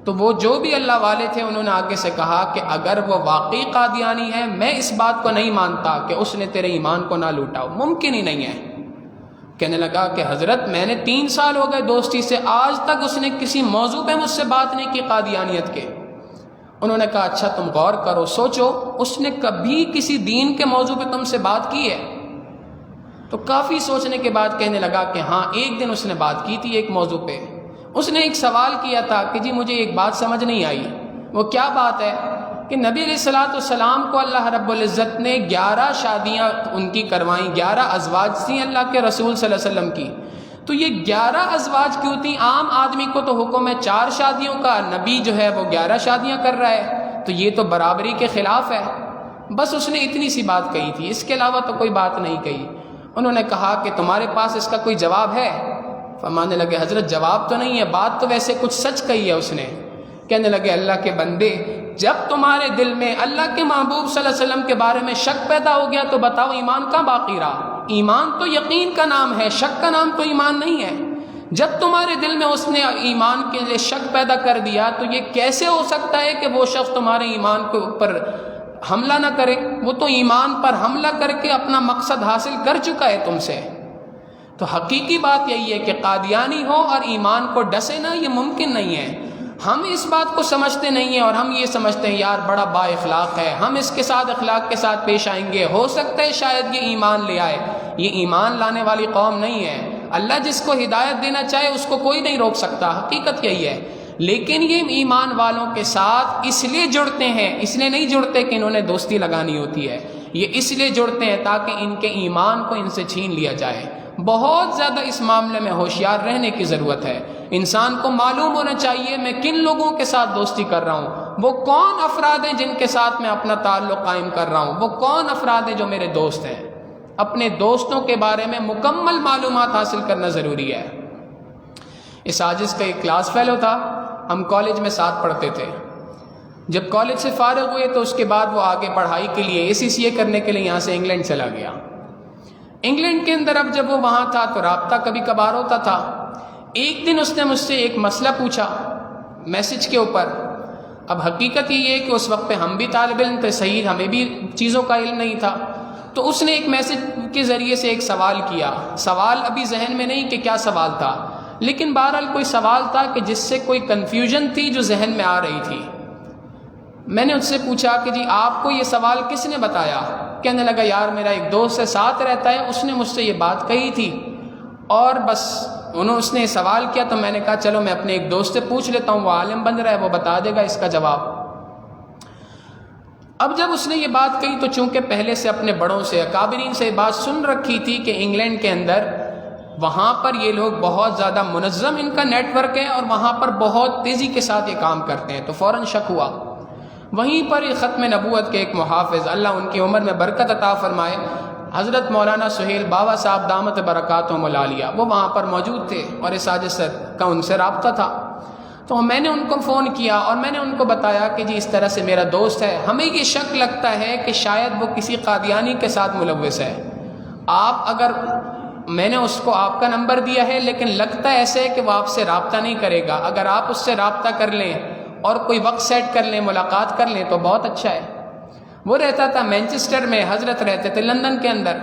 تو وہ جو بھی اللہ والے تھے انہوں نے آگے سے کہا کہ اگر وہ واقعی قادیانی ہے، میں اس بات کو نہیں مانتا کہ اس نے تیرے ایمان کو نہ لوٹا ہو، ممکن ہی نہیں ہے۔ کہنے لگا کہ حضرت میں نے 3 سال ہو گئے دوستی سے، آج تک اس نے کسی موضوع پہ مجھ سے بات نہیں کی قادیانیت کے۔ انہوں نے کہا اچھا تم غور کرو، سوچو، اس نے کبھی کسی دین کے موضوع پہ تم سے بات کی ہے؟ تو کافی سوچنے کے بعد کہنے لگا کہ ہاں ایک دن اس نے بات کی تھی ایک موضوع پہ، اس نے ایک سوال کیا تھا کہ جی مجھے ایک بات سمجھ نہیں آئی۔ وہ کیا بات ہے کہ نبی علیہ الصلوۃ والسلام کو اللہ رب العزت نے 11 شادیاں ان کی کروائیں، 11 ازواج تھیں اللہ کے رسول صلی اللہ علیہ وسلم کی، تو یہ 11 ازواج کیوں تھیں؟ عام آدمی کو تو حکم ہے 4 شادیوں کا، نبی جو ہے وہ 11 شادیاں کر رہا ہے، تو یہ تو برابری کے خلاف ہے۔ بس اس نے اتنی سی بات کہی تھی، اس کے علاوہ تو کوئی بات نہیں کہی۔ انہوں نے کہا کہ تمہارے پاس اس کا کوئی جواب ہے؟ فرمانے لگے حضرت جواب تو نہیں ہے، بات تو ویسے کچھ سچ کہی ہے اس نے۔ کہنے لگے اللہ کے بندے، جب تمہارے دل میں اللہ کے محبوب صلی اللہ علیہ وسلم کے بارے میں شک پیدا ہو گیا تو بتاؤ ایمان کہاں باقی رہا؟ ایمان تو یقین کا نام ہے، شک کا نام تو ایمان نہیں ہے۔ جب تمہارے دل میں اس نے ایمان کے لیے شک پیدا کر دیا تو یہ کیسے ہو سکتا ہے کہ وہ شخص تمہارے ایمان کے اوپر حملہ نہ کرے؟ وہ تو ایمان پر حملہ کر کے اپنا مقصد حاصل کر چکا ہے تم سے۔ تو حقیقی بات یہی ہے کہ قادیانی ہو اور ایمان کو ڈسے نہ، یہ ممکن نہیں ہے۔ ہم اس بات کو سمجھتے نہیں ہیں اور ہم یہ سمجھتے ہیں یار بڑا با اخلاق ہے، ہم اس کے ساتھ اخلاق کے ساتھ پیش آئیں گے، ہو سکتا ہے شاید یہ ایمان لے آئے۔ یہ ایمان لانے والی قوم نہیں ہے۔ اللہ جس کو ہدایت دینا چاہے اس کو کوئی نہیں روک سکتا، حقیقت یہی ہے۔ لیکن یہ ایمان والوں کے ساتھ اس لیے جڑتے ہیں، اس لیے نہیں جڑتے کہ انہوں نے دوستی لگانی ہوتی ہے، یہ اس لیے جڑتے ہیں تاکہ ان کے ایمان کو ان سے چھین لیا جائے۔ بہت زیادہ اس معاملے میں ہوشیار رہنے کی ضرورت ہے۔ انسان کو معلوم ہونا چاہیے میں کن لوگوں کے ساتھ دوستی کر رہا ہوں، وہ کون افراد ہیں جن کے ساتھ میں اپنا تعلق قائم کر رہا ہوں، وہ کون افراد ہیں جو میرے دوست ہیں۔ اپنے دوستوں کے بارے میں مکمل معلومات حاصل کرنا ضروری ہے۔ اس عاجز کا ایک کلاس فیلو تھا، ہم کالج میں ساتھ پڑھتے تھے۔ جب کالج سے فارغ ہوئے تو اس کے بعد وہ آگے پڑھائی کے لیے ACCA کرنے کے لیے یہاں سے انگلینڈ چلا گیا۔ انگلینڈ کے اندر اب جب وہ وہاں تھا تو رابطہ کبھی کبھار ہوتا تھا۔ ایک دن اس نے مجھ سے ایک مسئلہ پوچھا میسج کے اوپر۔ اب حقیقت یہ ہے کہ اس وقت پہ ہم بھی طالب علم تھے، صحیح ہمیں بھی چیزوں کا علم نہیں تھا، تو اس نے ایک میسج کے ذریعے سے ایک سوال کیا۔ سوال ابھی ذہن میں نہیں کہ کیا سوال تھا، لیکن بہرحال کوئی سوال تھا کہ جس سے کوئی کنفیوژن تھی جو ذہن میں آ رہی تھی۔ میں نے اس سے پوچھا کہ جی آپ کو یہ سوال کس نے بتایا؟ کہنے لگا یار میرا ایک دوست ہے، ساتھ رہتا ہے، اس نے مجھ سے یہ بات کہی تھی اور بس اس نے سوال کیا تو میں نے کہا چلو میں اپنے ایک دوست سے پوچھ لیتا ہوں، وہ عالم بن رہا ہے، وہ بتا دے گا اس کا جواب۔ اب جب اس نے یہ بات کہی تو چونکہ پہلے سے اپنے بڑوں سے، اکابرین سے بات سن رکھی تھی کہ انگلینڈ کے اندر وہاں پر یہ لوگ بہت زیادہ منظم ان کا نیٹ ورک ہے اور وہاں پر بہت تیزی کے ساتھ یہ کام کرتے ہیں، تو فوراً شک ہوا۔ وہیں پر یہ ختم نبوت کے ایک محافظ، اللہ ان کی عمر میں برکت عطا فرمائے، حضرت مولانا سہیل بابا صاحب دامت برکاتہم العالیہ، وہ وہاں پر موجود تھے اور اس ساجد سر کا ان سے رابطہ تھا۔ تو میں نے ان کو فون کیا اور میں نے ان کو بتایا کہ جی اس طرح سے میرا دوست ہے، ہمیں یہ شک لگتا ہے کہ شاید وہ کسی قادیانی کے ساتھ ملوث ہے۔ آپ اگر، میں نے اس کو آپ کا نمبر دیا ہے لیکن لگتا ہے ایسے کہ وہ آپ سے رابطہ نہیں کرے گا، اگر آپ اس سے رابطہ کر لیں اور کوئی وقت سیٹ کر لیں، ملاقات کر لیں تو بہت اچھا ہے۔ وہ رہتا تھا مینچسٹر میں، حضرت رہتے تھے لندن کے اندر۔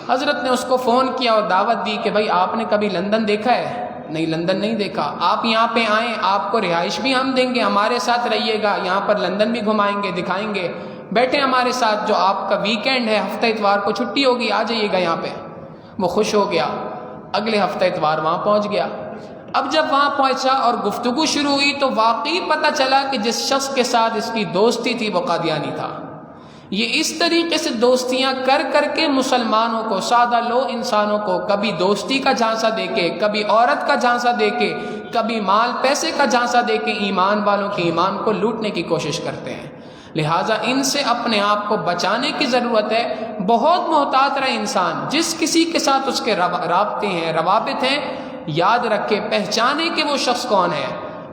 حضرت نے اس کو فون کیا اور دعوت دی کہ بھائی آپ نے کبھی لندن دیکھا ہے؟ نہیں، لندن نہیں دیکھا، آپ یہاں پہ آئیں، آپ کو رہائش بھی ہم دیں گے، ہمارے ساتھ رہیے گا، یہاں پر لندن بھی گھمائیں گے، دکھائیں گے، بیٹھے ہمارے ساتھ، جو آپ کا ویکینڈ ہے، ہفتہ اتوار کو چھٹی ہوگی، آ جائیے گا یہاں پہ۔ وہ خوش ہو گیا، اگلے ہفتہ اتوار وہاں پہنچ گیا۔ اب جب وہاں پہنچا اور گفتگو شروع ہوئی تو واقعی پتہ چلا کہ جس شخص کے ساتھ اس کی دوستی تھی وہ قادیانی تھا۔ یہ اس طریقے سے دوستیاں کر کر کے مسلمانوں کو، سادہ لو انسانوں کو، کبھی دوستی کا جھانسا دے کے، کبھی عورت کا جھانسا دے کے، کبھی مال پیسے کا جھانسا دے کے ایمان والوں کے ایمان کو لوٹنے کی کوشش کرتے ہیں۔ لہٰذا ان سے اپنے آپ کو بچانے کی ضرورت ہے۔ بہت محتاط رہے انسان، جس کسی کے ساتھ اس کے رابطے ہیں، روابط ہیں، یاد رکھے، پہچانے کہ وہ شخص کون ہے۔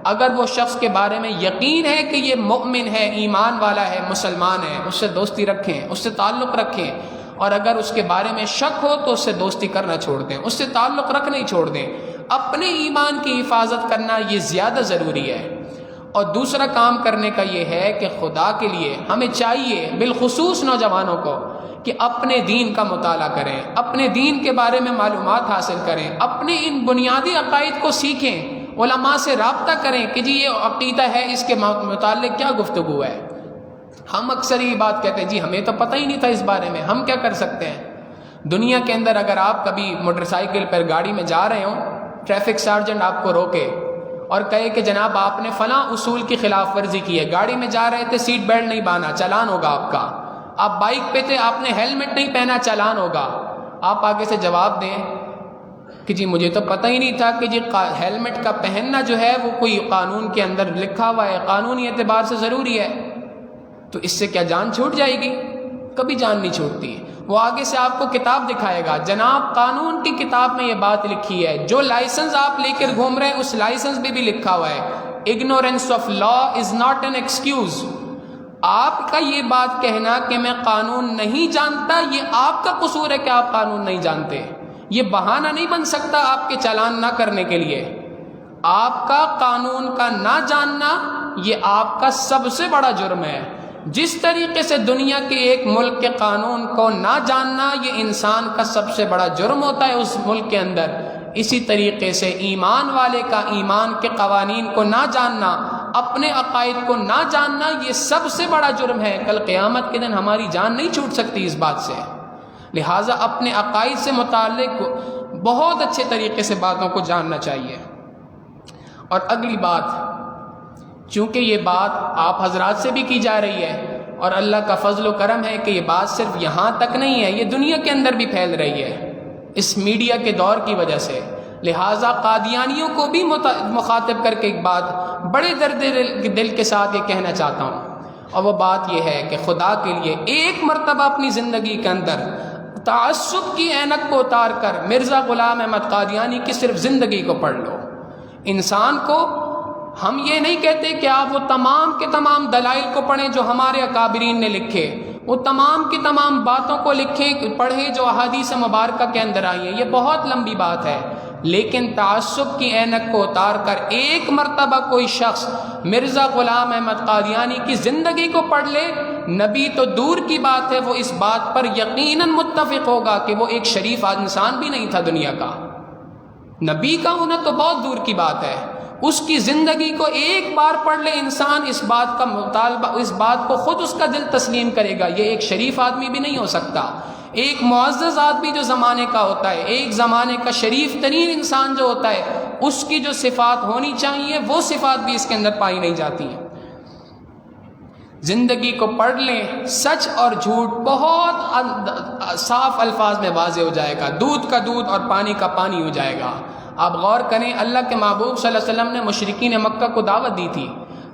اگر وہ شخص کے بارے میں یقین ہے کہ یہ مؤمن ہے، ایمان والا ہے، مسلمان ہے، اس سے دوستی رکھیں، اس سے تعلق رکھیں، اور اگر اس کے بارے میں شک ہو تو اس سے دوستی کرنا چھوڑ دیں، اس سے تعلق رکھنا ہی چھوڑ دیں۔ اپنے ایمان کی حفاظت کرنا یہ زیادہ ضروری ہے۔ اور دوسرا کام کرنے کا یہ ہے کہ خدا کے لیے ہمیں چاہیے، بالخصوص نوجوانوں کو، کہ اپنے دین کا مطالعہ کریں، اپنے دین کے بارے میں معلومات حاصل کریں، اپنے ان بنیادی عقائد کو سیکھیں، علماء سے رابطہ کریں کہ جی یہ عقیدہ ہے، اس کے متعلق کیا گفتگو ہے۔ ہم اکثر یہ بات کہتے ہیں جی ہمیں تو پتہ ہی نہیں تھا اس بارے میں، ہم کیا کر سکتے ہیں؟ دنیا کے اندر اگر آپ کبھی موٹر سائیکل پر گاڑی میں جا رہے ہوں، ٹریفک سارجنٹ آپ کو روکے اور کہے کہ جناب آپ نے فلاں اصول کی خلاف ورزی کی ہے، گاڑی میں جا رہے تھے، سیٹ بیلٹ نہیں باندھا، چلان ہوگا آپ کا۔ آپ بائک پہ تھے، آپ نے ہیلمٹ نہیں پہنا، چلان ہوگا۔ آپ آگے سے جواب دیں کہ جی مجھے تو پتہ ہی نہیں تھا کہ جی ہیلمٹ کا پہننا جو ہے وہ کوئی قانون کے اندر لکھا ہوا ہے، قانونی اعتبار سے ضروری ہے، تو اس سے کیا جان چھوٹ جائے گی؟ کبھی جان نہیں چھوٹتی۔ وہ آگے سے آپ کو کتاب دکھائے گا، جناب قانون کی کتاب میں یہ بات لکھی ہے، جو لائسنس آپ لے کر گھوم رہے ہیں اس لائسنس میں بھی لکھا ہوا ہے، ignorance of law is not an excuse. آپ کا یہ بات کہنا کہ میں قانون نہیں جانتا، یہ آپ کا قصور ہے کہ آپ قانون نہیں جانتے، یہ بہانہ نہیں بن سکتا آپ کے چالان نہ کرنے کے لیے۔ آپ کا قانون کا نہ جاننا یہ آپ کا سب سے بڑا جرم ہے۔ جس طریقے سے دنیا کے ایک ملک کے قانون کو نہ جاننا یہ انسان کا سب سے بڑا جرم ہوتا ہے اس ملک کے اندر، اسی طریقے سے ایمان والے کا ایمان کے قوانین کو نہ جاننا، اپنے عقائد کو نہ جاننا یہ سب سے بڑا جرم ہے۔ کل قیامت کے دن ہماری جان نہیں چھوٹ سکتی اس بات سے۔ لہٰذا اپنے عقائد سے متعلق بہت اچھے طریقے سے باتوں کو جاننا چاہیے۔ اور اگلی بات، چونکہ یہ بات آپ حضرات سے بھی کی جا رہی ہے اور اللہ کا فضل و کرم ہے کہ یہ بات صرف یہاں تک نہیں ہے، یہ دنیا کے اندر بھی پھیل رہی ہے اس میڈیا کے دور کی وجہ سے۔ لہٰذا قادیانیوں کو بھی مخاطب کر کے ایک بات بڑے درد دل کے ساتھ یہ کہنا چاہتا ہوں، اور وہ بات یہ ہے کہ خدا کے لیے ایک مرتبہ اپنی زندگی کے اندر تعصب کی اینک کو اتار کر مرزا غلام احمد قادیانی کی صرف زندگی کو پڑھ لو۔ انسان کو ہم یہ نہیں کہتے کہ آپ وہ تمام کے تمام دلائل کو پڑھیں جو ہمارے اکابرین نے لکھے، وہ تمام کی تمام باتوں کو لکھیں پڑھیں جو احادیث مبارکہ کے اندر آئی ہیں، یہ بہت لمبی بات ہے، لیکن تعصب کی اینک کو اتار کر ایک مرتبہ کوئی شخص مرزا غلام احمد قادیانی کی زندگی کو پڑھ لے، نبی تو دور کی بات ہے وہ اس بات پر یقیناً متفق ہوگا کہ وہ ایک شریف انسان بھی نہیں تھا دنیا کا، نبی کا ہونا تو بہت دور کی بات ہے، اس کی زندگی کو ایک بار پڑھ لے انسان، اس بات کا مطالبہ، اس بات کو خود اس کا دل تسلیم کرے گا، یہ ایک شریف آدمی بھی نہیں ہو سکتا، ایک معزز آدمی جو زمانے کا ہوتا ہے، ایک زمانے کا شریف ترین انسان جو ہوتا ہے، اس کی جو صفات ہونی چاہیے وہ صفات بھی اس کے اندر پائی نہیں جاتی ہیں۔ زندگی کو پڑھ لیں، سچ اور جھوٹ بہت صاف الفاظ میں واضح ہو جائے گا، دودھ کا دودھ اور پانی کا پانی ہو جائے گا۔ آپ غور کریں، اللہ کے محبوب صلی اللہ علیہ وسلم نے مشرکین مکہ کو دعوت دی تھی،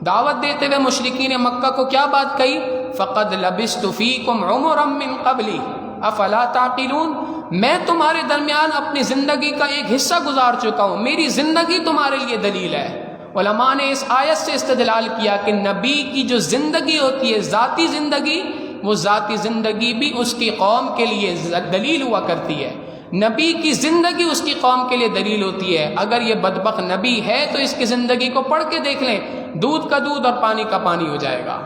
دعوت دیتے ہوئے مشرکین مکہ کو کیا بات کہی؟ فَقَدْ لَبِثْتُ فِيكُمْ عُمُرًا مِّن قَبْلِ أَفَلَا تَعْقِلُونَ، میں تمہارے درمیان اپنی زندگی کا ایک حصہ گزار چکا ہوں، میری زندگی تمہارے لیے دلیل ہے۔ علماء نے اس آیت سے استدلال کیا کہ نبی کی جو زندگی ہوتی ہے، ذاتی زندگی، وہ ذاتی زندگی بھی اس کی قوم کے لیے دلیل ہوا کرتی ہے، نبی کی زندگی اس کی قوم کے لیے دلیل ہوتی ہے۔ اگر یہ بدبخت نبی ہے تو اس کی زندگی کو پڑھ کے دیکھ لیں، دودھ کا دودھ اور پانی کا پانی ہو جائے گا۔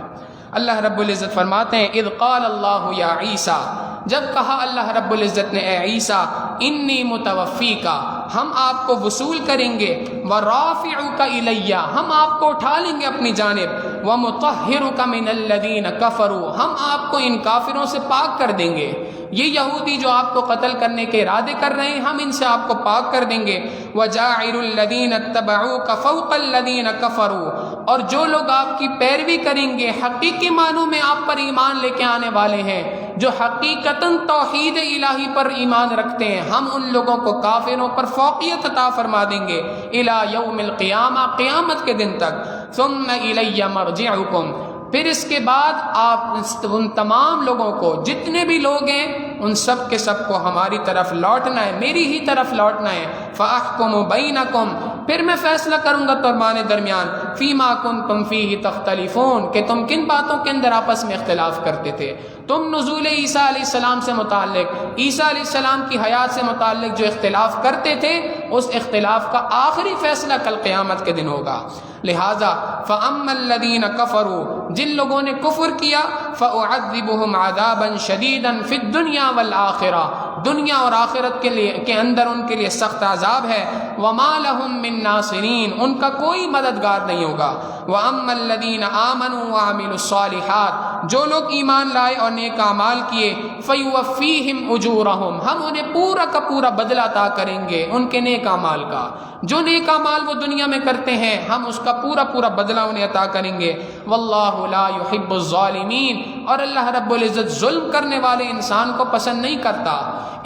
اللہ رب العزت فرماتے ہیں اذ قال اللہ یا عیسیٰ، جب کہا اللہ رب العزت نے اے عیسیٰ، انی متوفیکا، ہم آپ کو وصول کریں گے، ورافعک الیہ، ہم آپ کو اٹھا لیں گے اپنی جانب، ومطہرک من الذین کفروا، ہم آپ کو ان کافروں سے پاک کر دیں گے، یہ یہودی جو آپ کو قتل کرنے کے ارادے کر رہے ہیں ہم ان سے آپ کو پاک کر دیں گے، وجاعل الذین اتبعوک فوق الذین کفروا، اور جو لوگ آپ کی پیروی کریں گے، حقیقی معنوں میں آپ پر ایمان لے کے آنے والے ہیں، جو حقیقتاً توحید الہی پر ایمان رکھتے ہیں، ہم ان لوگوں کو کافروں پر فوقیت عطا فرما دیں گے الی یوم القیامہ، قیامت کے دن تک۔ ثم الی مرجعکم، پھر اس کے بعد آپ ان تمام لوگوں کو، جتنے بھی لوگ ہیں ان سب کے سب کو ہماری طرف لوٹنا ہے، میری ہی طرف لوٹنا ہے۔ فاحکم بینکم، پھر میں فیصلہ کروں گا تمہارے درمیان، فیما کنتم فیہ تختلفون، کہ تم کن باتوں کے اندر آپس میں اختلاف کرتے تھے۔ تم نزول عیسیٰ علیہ السلام سے متعلق، عیسیٰ علیہ السلام کی حیات سے متعلق جو اختلاف کرتے تھے، اس اختلاف کا آخری فیصلہ کل قیامت کے دن ہوگا۔ لہذا فَأَمَّا الَّذِينَ كَفَرُوا، جن لوگوں نے کفر کیا، فَأُعَذِّبُهُمْ عَذَابًا شَدِيدًا فِي الدُّنْيَا وَالْآخِرَةِ، دنیا اور آخرت کے اندر ان کے لیے سخت عذاب ہے، وَمَا لَهُم مِّن نَاصِرِينَ، ان کا کوئی مددگار نہیں ہوگا۔ وَأَمَّا الَّذِينَ آمَنُوا وَعَمِلُوا الصَّالِحَاتِ، جو لوگ ایمان لائے اور نیک اعمال کیے، فَيُوَفِّيهِمْ أُجُورَهُمْ، ہم انہیں پورا کا پورا بدلہ عطا کریں گے ان کے نیک اعمال کا، جو نیک اعمال وہ دنیا میں کرتے ہیں ہم اس کا پورا پورا بدلہ انہیں عطا کریں گے۔ واللہ لا يحب الظالمین، اور اللہ رب العزت ظلم کرنے والے انسان کو پسند نہیں کرتا۔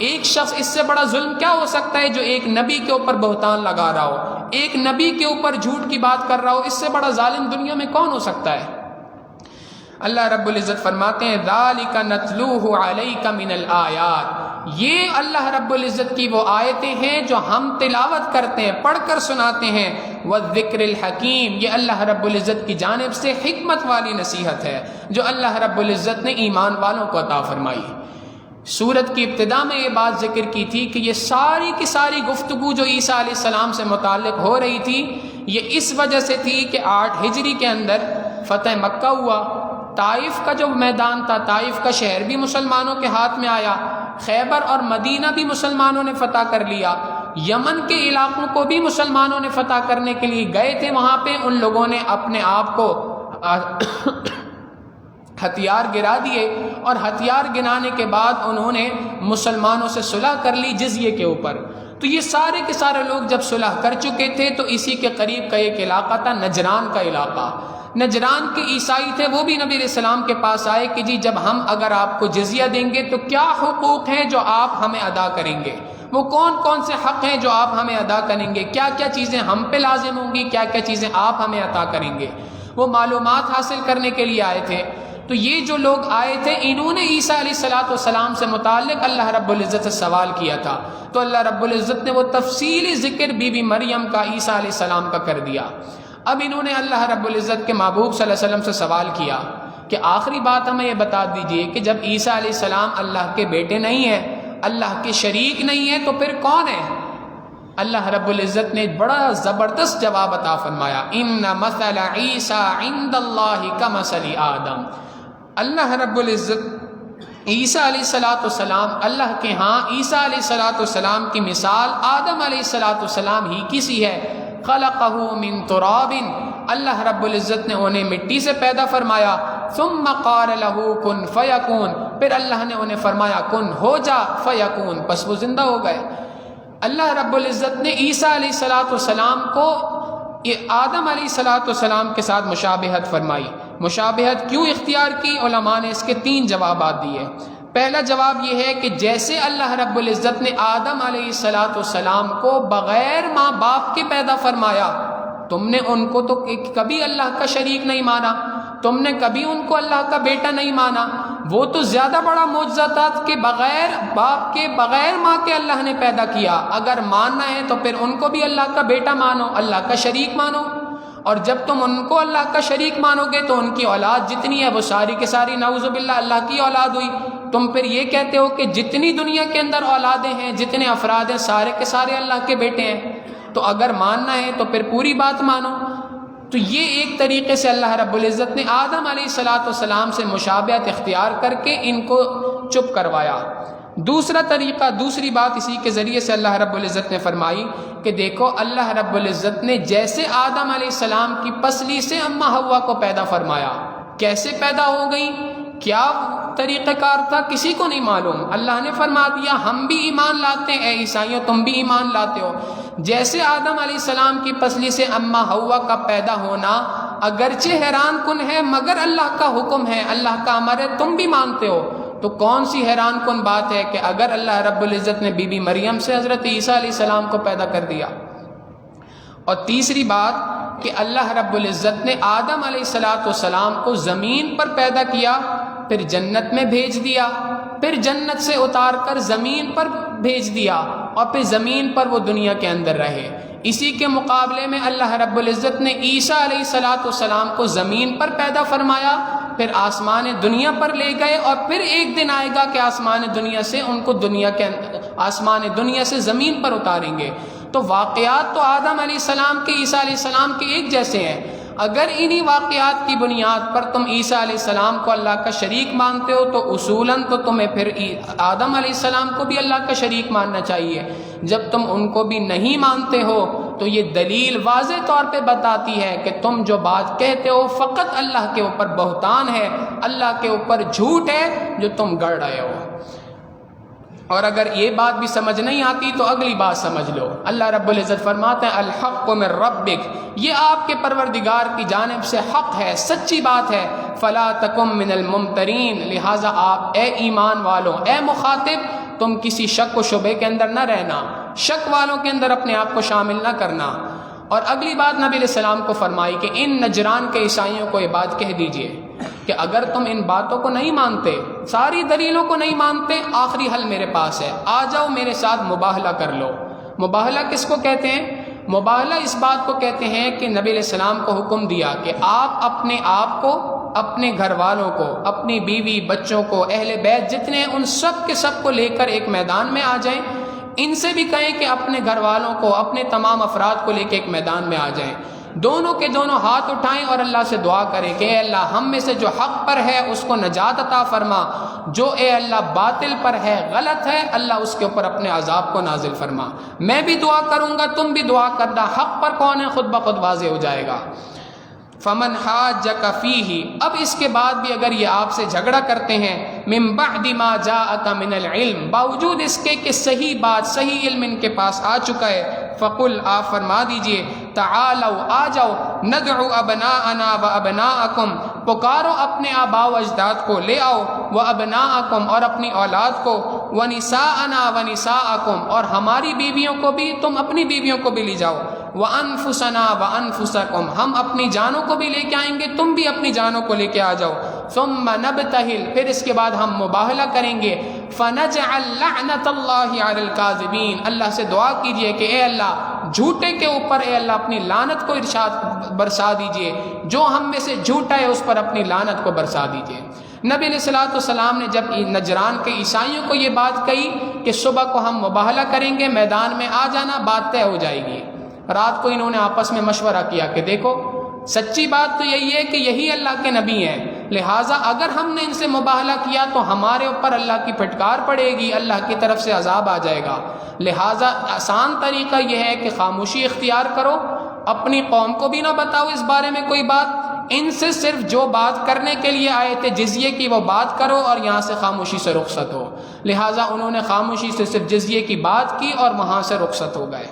ایک شخص اس سے بڑا ظلم کیا ہو سکتا ہے جو ایک نبی کے اوپر بہتان لگا رہا ہو، ایک نبی کے اوپر جھوٹ کی بات کر رہا ہو، اس سے بڑا ظالم دنیا میں کون ہو سکتا ہے؟ اللہ رب العزت فرماتے ہیں ذالک نتلوہ علیک من الآیات، یہ اللہ رب العزت کی وہ آیتیں ہیں جو ہم تلاوت کرتے ہیں، پڑھ کر سناتے ہیں، والذکر الحکیم، یہ اللہ رب العزت کی جانب سے حکمت والی نصیحت ہے جو اللہ رب العزت نے ایمان والوں کو عطا فرمائی۔ سورت کی ابتدا میں یہ بات ذکر کی تھی کہ یہ ساری کی ساری گفتگو جو عیسیٰ علیہ السلام سے متعلق ہو رہی تھی، یہ اس وجہ سے تھی کہ 8 ہجری کے اندر فتح مکہ ہوا، طائف کا جو میدان تھا، طائف کا شہر بھی مسلمانوں کے ہاتھ میں آیا، خیبر اور مدینہ بھی مسلمانوں نے فتح کر لیا، یمن کے علاقوں کو بھی مسلمانوں نے فتح کرنے کے لیے گئے تھے، وہاں پہ ان لوگوں نے اپنے آپ کو ہتھیار گرا دیے، اور ہتھیار گرانے کے بعد انہوں نے مسلمانوں سے صلح کر لی جزیے کے اوپر۔ تو یہ سارے کے سارے لوگ جب صلح کر چکے تھے تو اسی کے قریب کا ایک علاقہ تھا نجران کا علاقہ، نجران کے عیسائی تھے، وہ بھی نبی علیہ السلام کے پاس آئے کہ جی جب ہم اگر آپ کو جزیہ دیں گے تو کیا حقوق ہیں جو آپ ہمیں ادا کریں گے، وہ کون کون سے حق ہیں جو آپ ہمیں ادا کریں گے، کیا کیا چیزیں ہم پہ لازم ہوں گی، کیا کیا چیزیں آپ ہمیں عطا کریں گے، وہ معلومات حاصل کرنے کے لیے آئے تھے۔ تو یہ جو لوگ آئے تھے انہوں نے عیسیٰ علیہ السلام سے متعلق اللہ رب العزت سے سوال کیا تھا، تو اللہ رب العزت نے وہ تفصیلی ذکر بی بی مریم کا عیسیٰ علیہ السلام کا کر دیا۔ اب انہوں نے اللہ رب العزت کے محبوب صلی اللہ علیہ وسلم سے سوال کیا کہ آخری بات ہمیں یہ بتا دیجئے کہ جب عیسیٰ علیہ السلام اللہ کے بیٹے نہیں ہیں، اللہ کے شریک نہیں ہیں، تو پھر کون ہے؟ اللہ رب العزت نے بڑا زبردست جواب عطا فرمایا، ان مثل عیسیٰ عند اللہ کمثل آدم، اللہ رب العزت عیسیٰ علیہ السلام اللہ کے ہاں عیسیٰ علیہ السلام کی مثال آدم علیہ السلام ہی کی سی ہے، خلقہ من تراب، اللہ رب العزت نے انہیں مٹی سے پیدا فرمایا، ثم قال له کن فیکون، پھر اللہ نے انہیں فرمایا کن ہو جا فیکون، بس وہ زندہ ہو گئے۔ اللہ رب العزت نے عیسیٰ علیہ السلام کو آدم علیہ السلام کے ساتھ مشابہت فرمائی۔ مشابہت کیوں اختیار کی؟ علماء نے اس کے 3 جوابات دیے۔ پہلا جواب یہ ہے کہ جیسے اللہ رب العزت نے آدم علیہ السلام کو بغیر ماں باپ کے پیدا فرمایا، تم نے ان کو تو کبھی اللہ کا شریک نہیں مانا، تم نے کبھی ان کو اللہ کا بیٹا نہیں مانا، وہ تو زیادہ بڑا معجزہ تھا کہ بغیر باپ کے بغیر ماں کے اللہ نے پیدا کیا۔ اگر ماننا ہے تو پھر ان کو بھی اللہ کا بیٹا مانو، اللہ کا شریک مانو، اور جب تم ان کو اللہ کا شریک مانو گے تو ان کی اولاد جتنی ہے وہ ساری کے ساری نعوذ باللہ اللہ کی اولاد ہوئی۔ تم پھر یہ کہتے ہو کہ جتنی دنیا کے اندر اولادیں ہیں، جتنے افراد ہیں، سارے کے سارے اللہ کے بیٹے ہیں۔ تو اگر ماننا ہے تو پھر پوری بات مانو۔ تو یہ ایک طریقے سے اللہ رب العزت نے آدم علیہ السلام سے مشابہت اختیار کر کے ان کو چپ کروایا۔ دوسرا طریقہ، دوسری بات اسی کے ذریعے سے اللہ رب العزت نے فرمائی کہ دیکھو اللہ رب العزت نے جیسے آدم علیہ السلام کی پسلی سے اماں حوا کو پیدا فرمایا، کیسے پیدا ہو گئی، کیا طریقہ کار تھا، کسی کو نہیں معلوم۔ اللہ نے فرما دیا ہم بھی ایمان لاتے ہیں، اے عیسائیوں تم بھی ایمان لاتے ہو۔ جیسے آدم علیہ السلام کی پسلی سے اماں حوا کا پیدا ہونا اگرچہ حیران کن ہے مگر اللہ کا حکم ہے، اللہ کا امر ہے، تم بھی مانتے ہو، تو کون سی حیران کن بات ہے کہ اگر اللہ رب العزت نے بی بی مریم سے حضرت عیسیٰ علیہ السلام کو پیدا کر دیا۔ اور تیسری بات کہ اللہ رب العزت نے آدم علیہ السلام کو زمین پر پیدا کیا، پھر جنت میں بھیج دیا، پھر جنت سے اتار کر زمین پر بھیج دیا، اور پھر زمین پر وہ دنیا کے اندر رہے۔ اسی کے مقابلے میں اللہ رب العزت نے عیسیٰ علیہ السلام کو زمین پر پیدا فرمایا، پھر آسمان دنیا پر لے گئے، اور پھر ایک دن آئے گا کہ آسمان دنیا سے ان کو آسمان دنیا سے زمین پر اتاریں گے۔ تو واقعات تو آدم علیہ السلام کے عیسیٰ علیہ السلام کے ایک جیسے ہیں۔ اگر انہی واقعات کی بنیاد پر تم عیسیٰ علیہ السلام کو اللہ کا شریک مانتے ہو تو اصولاً تو تمہیں پھر آدم علیہ السلام کو بھی اللہ کا شریک ماننا چاہیے۔ جب تم ان کو بھی نہیں مانتے ہو تو یہ دلیل واضح طور پہ بتاتی ہے کہ تم جو بات کہتے ہو فقط اللہ کے اوپر بہتان ہے، اللہ کے اوپر جھوٹ ہے جو تم گڑ رہے ہو۔ اور اگر یہ بات بھی سمجھ نہیں آتی تو اگلی بات سمجھ لو۔ اللہ رب العزت فرماتے ہیں الحق من ربک، یہ آپ کے پروردگار کی جانب سے حق ہے، سچی بات ہے۔ فلا تکم من الممترین، لہٰذا آپ اے ایمان والوں، اے مخاطب، تم کسی شک و شبے کے اندر نہ رہنا، شک والوں کے اندر اپنے آپ کو شامل نہ کرنا۔ اور اگلی بات نبی علیہ السلام کو فرمائی کہ ان نجران کے عیسائیوں کو یہ بات کہہ دیجئے کہ اگر تم ان باتوں کو نہیں مانتے، ساری دلیلوں کو نہیں مانتے، آخری حل میرے پاس ہے، آ جاؤ میرے ساتھ مباہلہ کر لو۔ مباہلہ کس کو کہتے ہیں؟ مباہلہ اس بات کو کہتے ہیں کہ نبی علیہ السلام کو حکم دیا کہ آپ اپنے آپ کو، اپنے گھر والوں کو، اپنی بیوی بچوں کو، اہل بیت جتنے ان سب کے سب کو لے کر ایک میدان میں آ جائیں، ان سے بھی کہیں کہ اپنے گھر والوں کو، اپنے تمام افراد کو لے کے ایک میدان میں آ جائیں، دونوں کے دونوں ہاتھ اٹھائیں اور اللہ سے دعا کریں کہ اے اللہ ہم میں سے جو حق پر ہے اس کو نجات عطا فرما، جو اے اللہ باطل پر ہے، غلط ہے، اللہ اس کے اوپر اپنے عذاب کو نازل فرما۔ میں بھی دعا کروں گا، تم بھی دعا کرنا، حق پر کون ہے خود بخود واضح ہو جائے گا۔ فمن حاجک فیہ، اب اس کے بعد بھی اگر یہ آپ سے جھگڑا کرتے ہیں، من بعد ما جاءک من العلم، باوجود اس کے کہ صحیح بات، صحیح علم ان کے پاس آ چکا ہے، فقل، آپ فرما دیجئے، تعالوا، آ جاؤ، ندعو ابناءنا و ابناءکم، پکارو اپنے آباء و اجداد کو، لے آؤ، و ابناءکم، اور اپنی اولاد کو، و نساءنا و نساءکم، اور ہماری بیویوں کو بھی، تم اپنی بیویوں کو بھی لے جاؤ، وَأَنفُسَنَا وَأَنفُسَكُمْ، ہم اپنی جانوں کو بھی لے کے آئیں گے، تم بھی اپنی جانوں کو لے کے آ جاؤ، ثُمَّ نَبْتَهِلْ، پھر اس کے بعد ہم مباہلہ کریں گے، فَنَجْعَلْ لَعْنَةَ اللَّهِ عَلَى الْكَاذِبِينَ، اللہ سے دعا کیجئے کہ اے اللہ جھوٹے کے اوپر اے اللہ اپنی لعنت کو ارشاد برسا دیجئے، جو ہم میں سے جھوٹا ہے اس پر اپنی لعنت کو برسا دیجئے۔ نبی علیہ السلام نے جب نجران کے عیسائیوں کو یہ بات کہی کہ صبح کو ہم مباہلہ کریں گے، میدان میں آ جانا، بات طے ہو جائے گی۔ رات کو انہوں نے آپس میں مشورہ کیا کہ دیکھو سچی بات تو یہی ہے کہ یہی اللہ کے نبی ہیں، لہٰذا اگر ہم نے ان سے مباہلہ کیا تو ہمارے اوپر اللہ کی پھٹکار پڑے گی، اللہ کی طرف سے عذاب آ جائے گا، لہٰذا آسان طریقہ یہ ہے کہ خاموشی اختیار کرو اپنی قوم کو بھی نہ بتاؤ اس بارے میں کوئی بات، ان سے صرف جو بات کرنے کے لیے آئے تھے جزیے کی وہ بات کرو اور یہاں سے خاموشی سے رخصت ہو۔ لہٰذا انہوں نے خاموشی سے صرف جزیے کی بات کی اور وہاں سے رخصت ہو گئے۔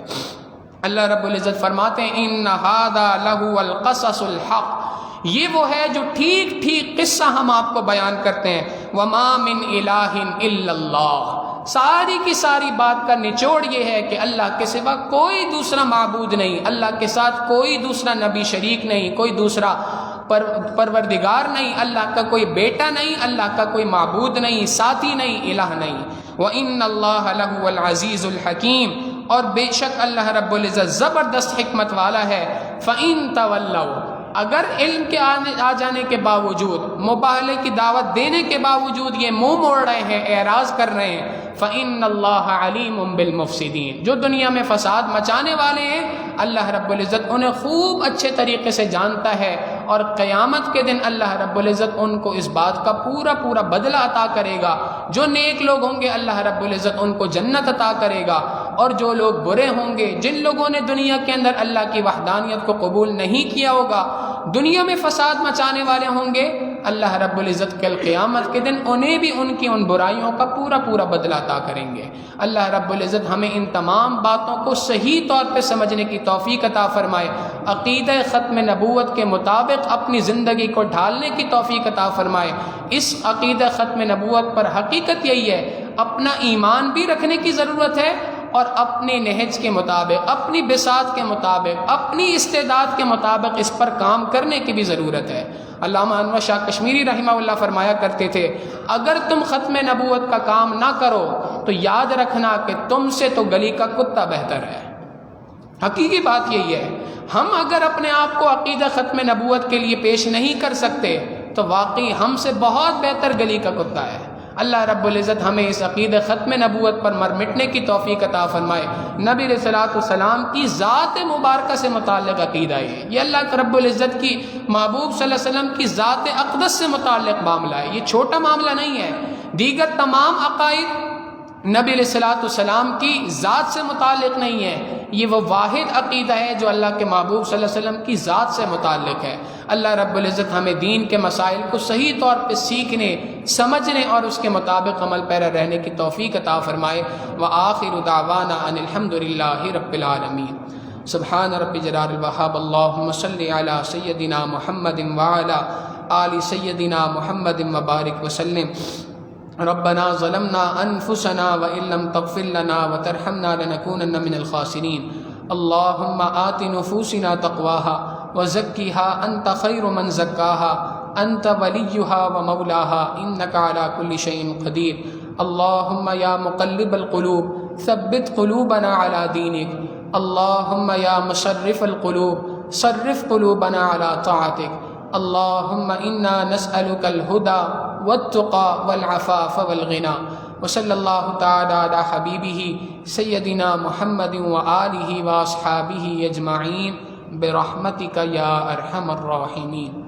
اللہ رب العزت فرماتے ہیں ان ھذا لہو القصص الحق، یہ وہ ہے جو ٹھیک ٹھیک قصہ ہم آپ کو بیان کرتے ہیں۔ وما من الہ الا اللہ، ساری کی ساری بات کا نچوڑ یہ ہے کہ اللہ کے سوا کوئی دوسرا معبود نہیں، اللہ کے ساتھ کوئی دوسرا نبی شریک نہیں، کوئی دوسرا پروردگار نہیں، اللہ کا کوئی بیٹا نہیں، اللہ کا کوئی معبود نہیں، ساتھی نہیں، الہ نہیں۔ وَإِنَّ اللَّهَ لَهُوَ الْعَزِيزُ الْحَكِيمُ، اور بے شک اللہ رب العزت زبردست حکمت والا ہے۔ فَإِن تَوَلَّوْا، اگر علم کے آ جانے کے باوجود، مباہلے کی دعوت دینے کے باوجود یہ منہ موڑ رہے ہیں، اعراض کر رہے ہیں، فَإِنَّ اللَّهَ عَلِيمٌ بِالْمُفْسِدِينَ، جو دنیا میں فساد مچانے والے ہیں اللہ رب العزت انہیں خوب اچھے طریقے سے جانتا ہے، اور قیامت کے دن اللہ رب العزت ان کو اس بات کا پورا پورا بدلہ عطا کرے گا۔ جو نیک لوگ ہوں گے اللہ رب العزت ان کو جنت عطا کرے گا، اور جو لوگ برے ہوں گے، جن لوگوں نے دنیا کے اندر اللہ کی وحدانیت کو قبول نہیں کیا ہوگا، دنیا میں فساد مچانے والے ہوں گے، اللہ رب العزت کل قیامت کے دن انہیں بھی ان کی ان برائیوں کا پورا پورا بدلہ عطا کریں گے۔ اللہ رب العزت ہمیں ان تمام باتوں کو صحیح طور پہ سمجھنے کی توفیق عطا فرمائے، عقیدہ ختم نبوت کے مطابق اپنی زندگی کو ڈھالنے کی توفیق عطا فرمائے۔ اس عقیدہ ختم نبوت پر حقیقت یہی ہے، اپنا ایمان بھی رکھنے کی ضرورت ہے، اور اپنے نہج کے مطابق، اپنی بساط کے مطابق، اپنی استعداد کے مطابق اس پر کام کرنے کی بھی ضرورت ہے۔ علامہ انور شاہ کشمیری رحمہ اللہ فرمایا کرتے تھے، اگر تم ختم نبوت کا کام نہ کرو تو یاد رکھنا کہ تم سے تو گلی کا کتا بہتر ہے۔ حقیقی بات یہی ہے، ہم اگر اپنے آپ کو عقیدہ ختم نبوت کے لیے پیش نہیں کر سکتے تو واقعی ہم سے بہت بہتر گلی کا کتا ہے۔ اللہ رب العزت ہمیں اس عقیدہ ختم نبوت پر مر مٹنے کی توفیق عطا فرمائے۔ نبی علیہ الصلوۃ والسلام کی ذات مبارکہ سے متعلق عقیدہ ہے یہ، اللہ رب العزت کی محبوب صلی اللہ علیہ وسلم کی ذات اقدس سے متعلق معاملہ ہے، یہ چھوٹا معاملہ نہیں ہے۔ دیگر تمام عقائد نبی علیہ الصلوۃ والسلام کی ذات سے متعلق نہیں ہے، یہ وہ واحد عقیدہ ہے جو اللہ کے محبوب صلی اللہ علیہ وسلم کی ذات سے متعلق ہے۔ اللہ رب العزت ہمیں دین کے مسائل کو صحیح طور پہ سیکھنے، سمجھنے اور اس کے مطابق عمل پیرا رہنے کی توفیق عطا فرمائے۔ وآخر دعوانا ان الحمد للہ رب العالمین۔ سبحان رب جلال الوہاب، اللہم صلی علی سیدنا محمد وعلی آل سیدنا محمد وبارک وسلم۔ ربنا ظلمنا انفسنا وان لم تغفر لنا وترحمنا لنكونن من الخاسرین۔ اللهم آت نفوسنا تقواها وزكها انت خير من زكاها انت وليها ومولاها انك على كل شيء قدير۔ اللهم يا مقلب القلوب ثبت قلوبنا على دينك۔ اللهم يا مصرف القلوب صرف قلوبنا على طاعتك۔ اللهم انا نسألك الهدى والتقى والعفاف والغنى۔ وصلی اللہ تعالی علی حبیبہ سیدنا محمد وآلہ واصحابہ اجمعین برحمتک یا ارحم الراحمین۔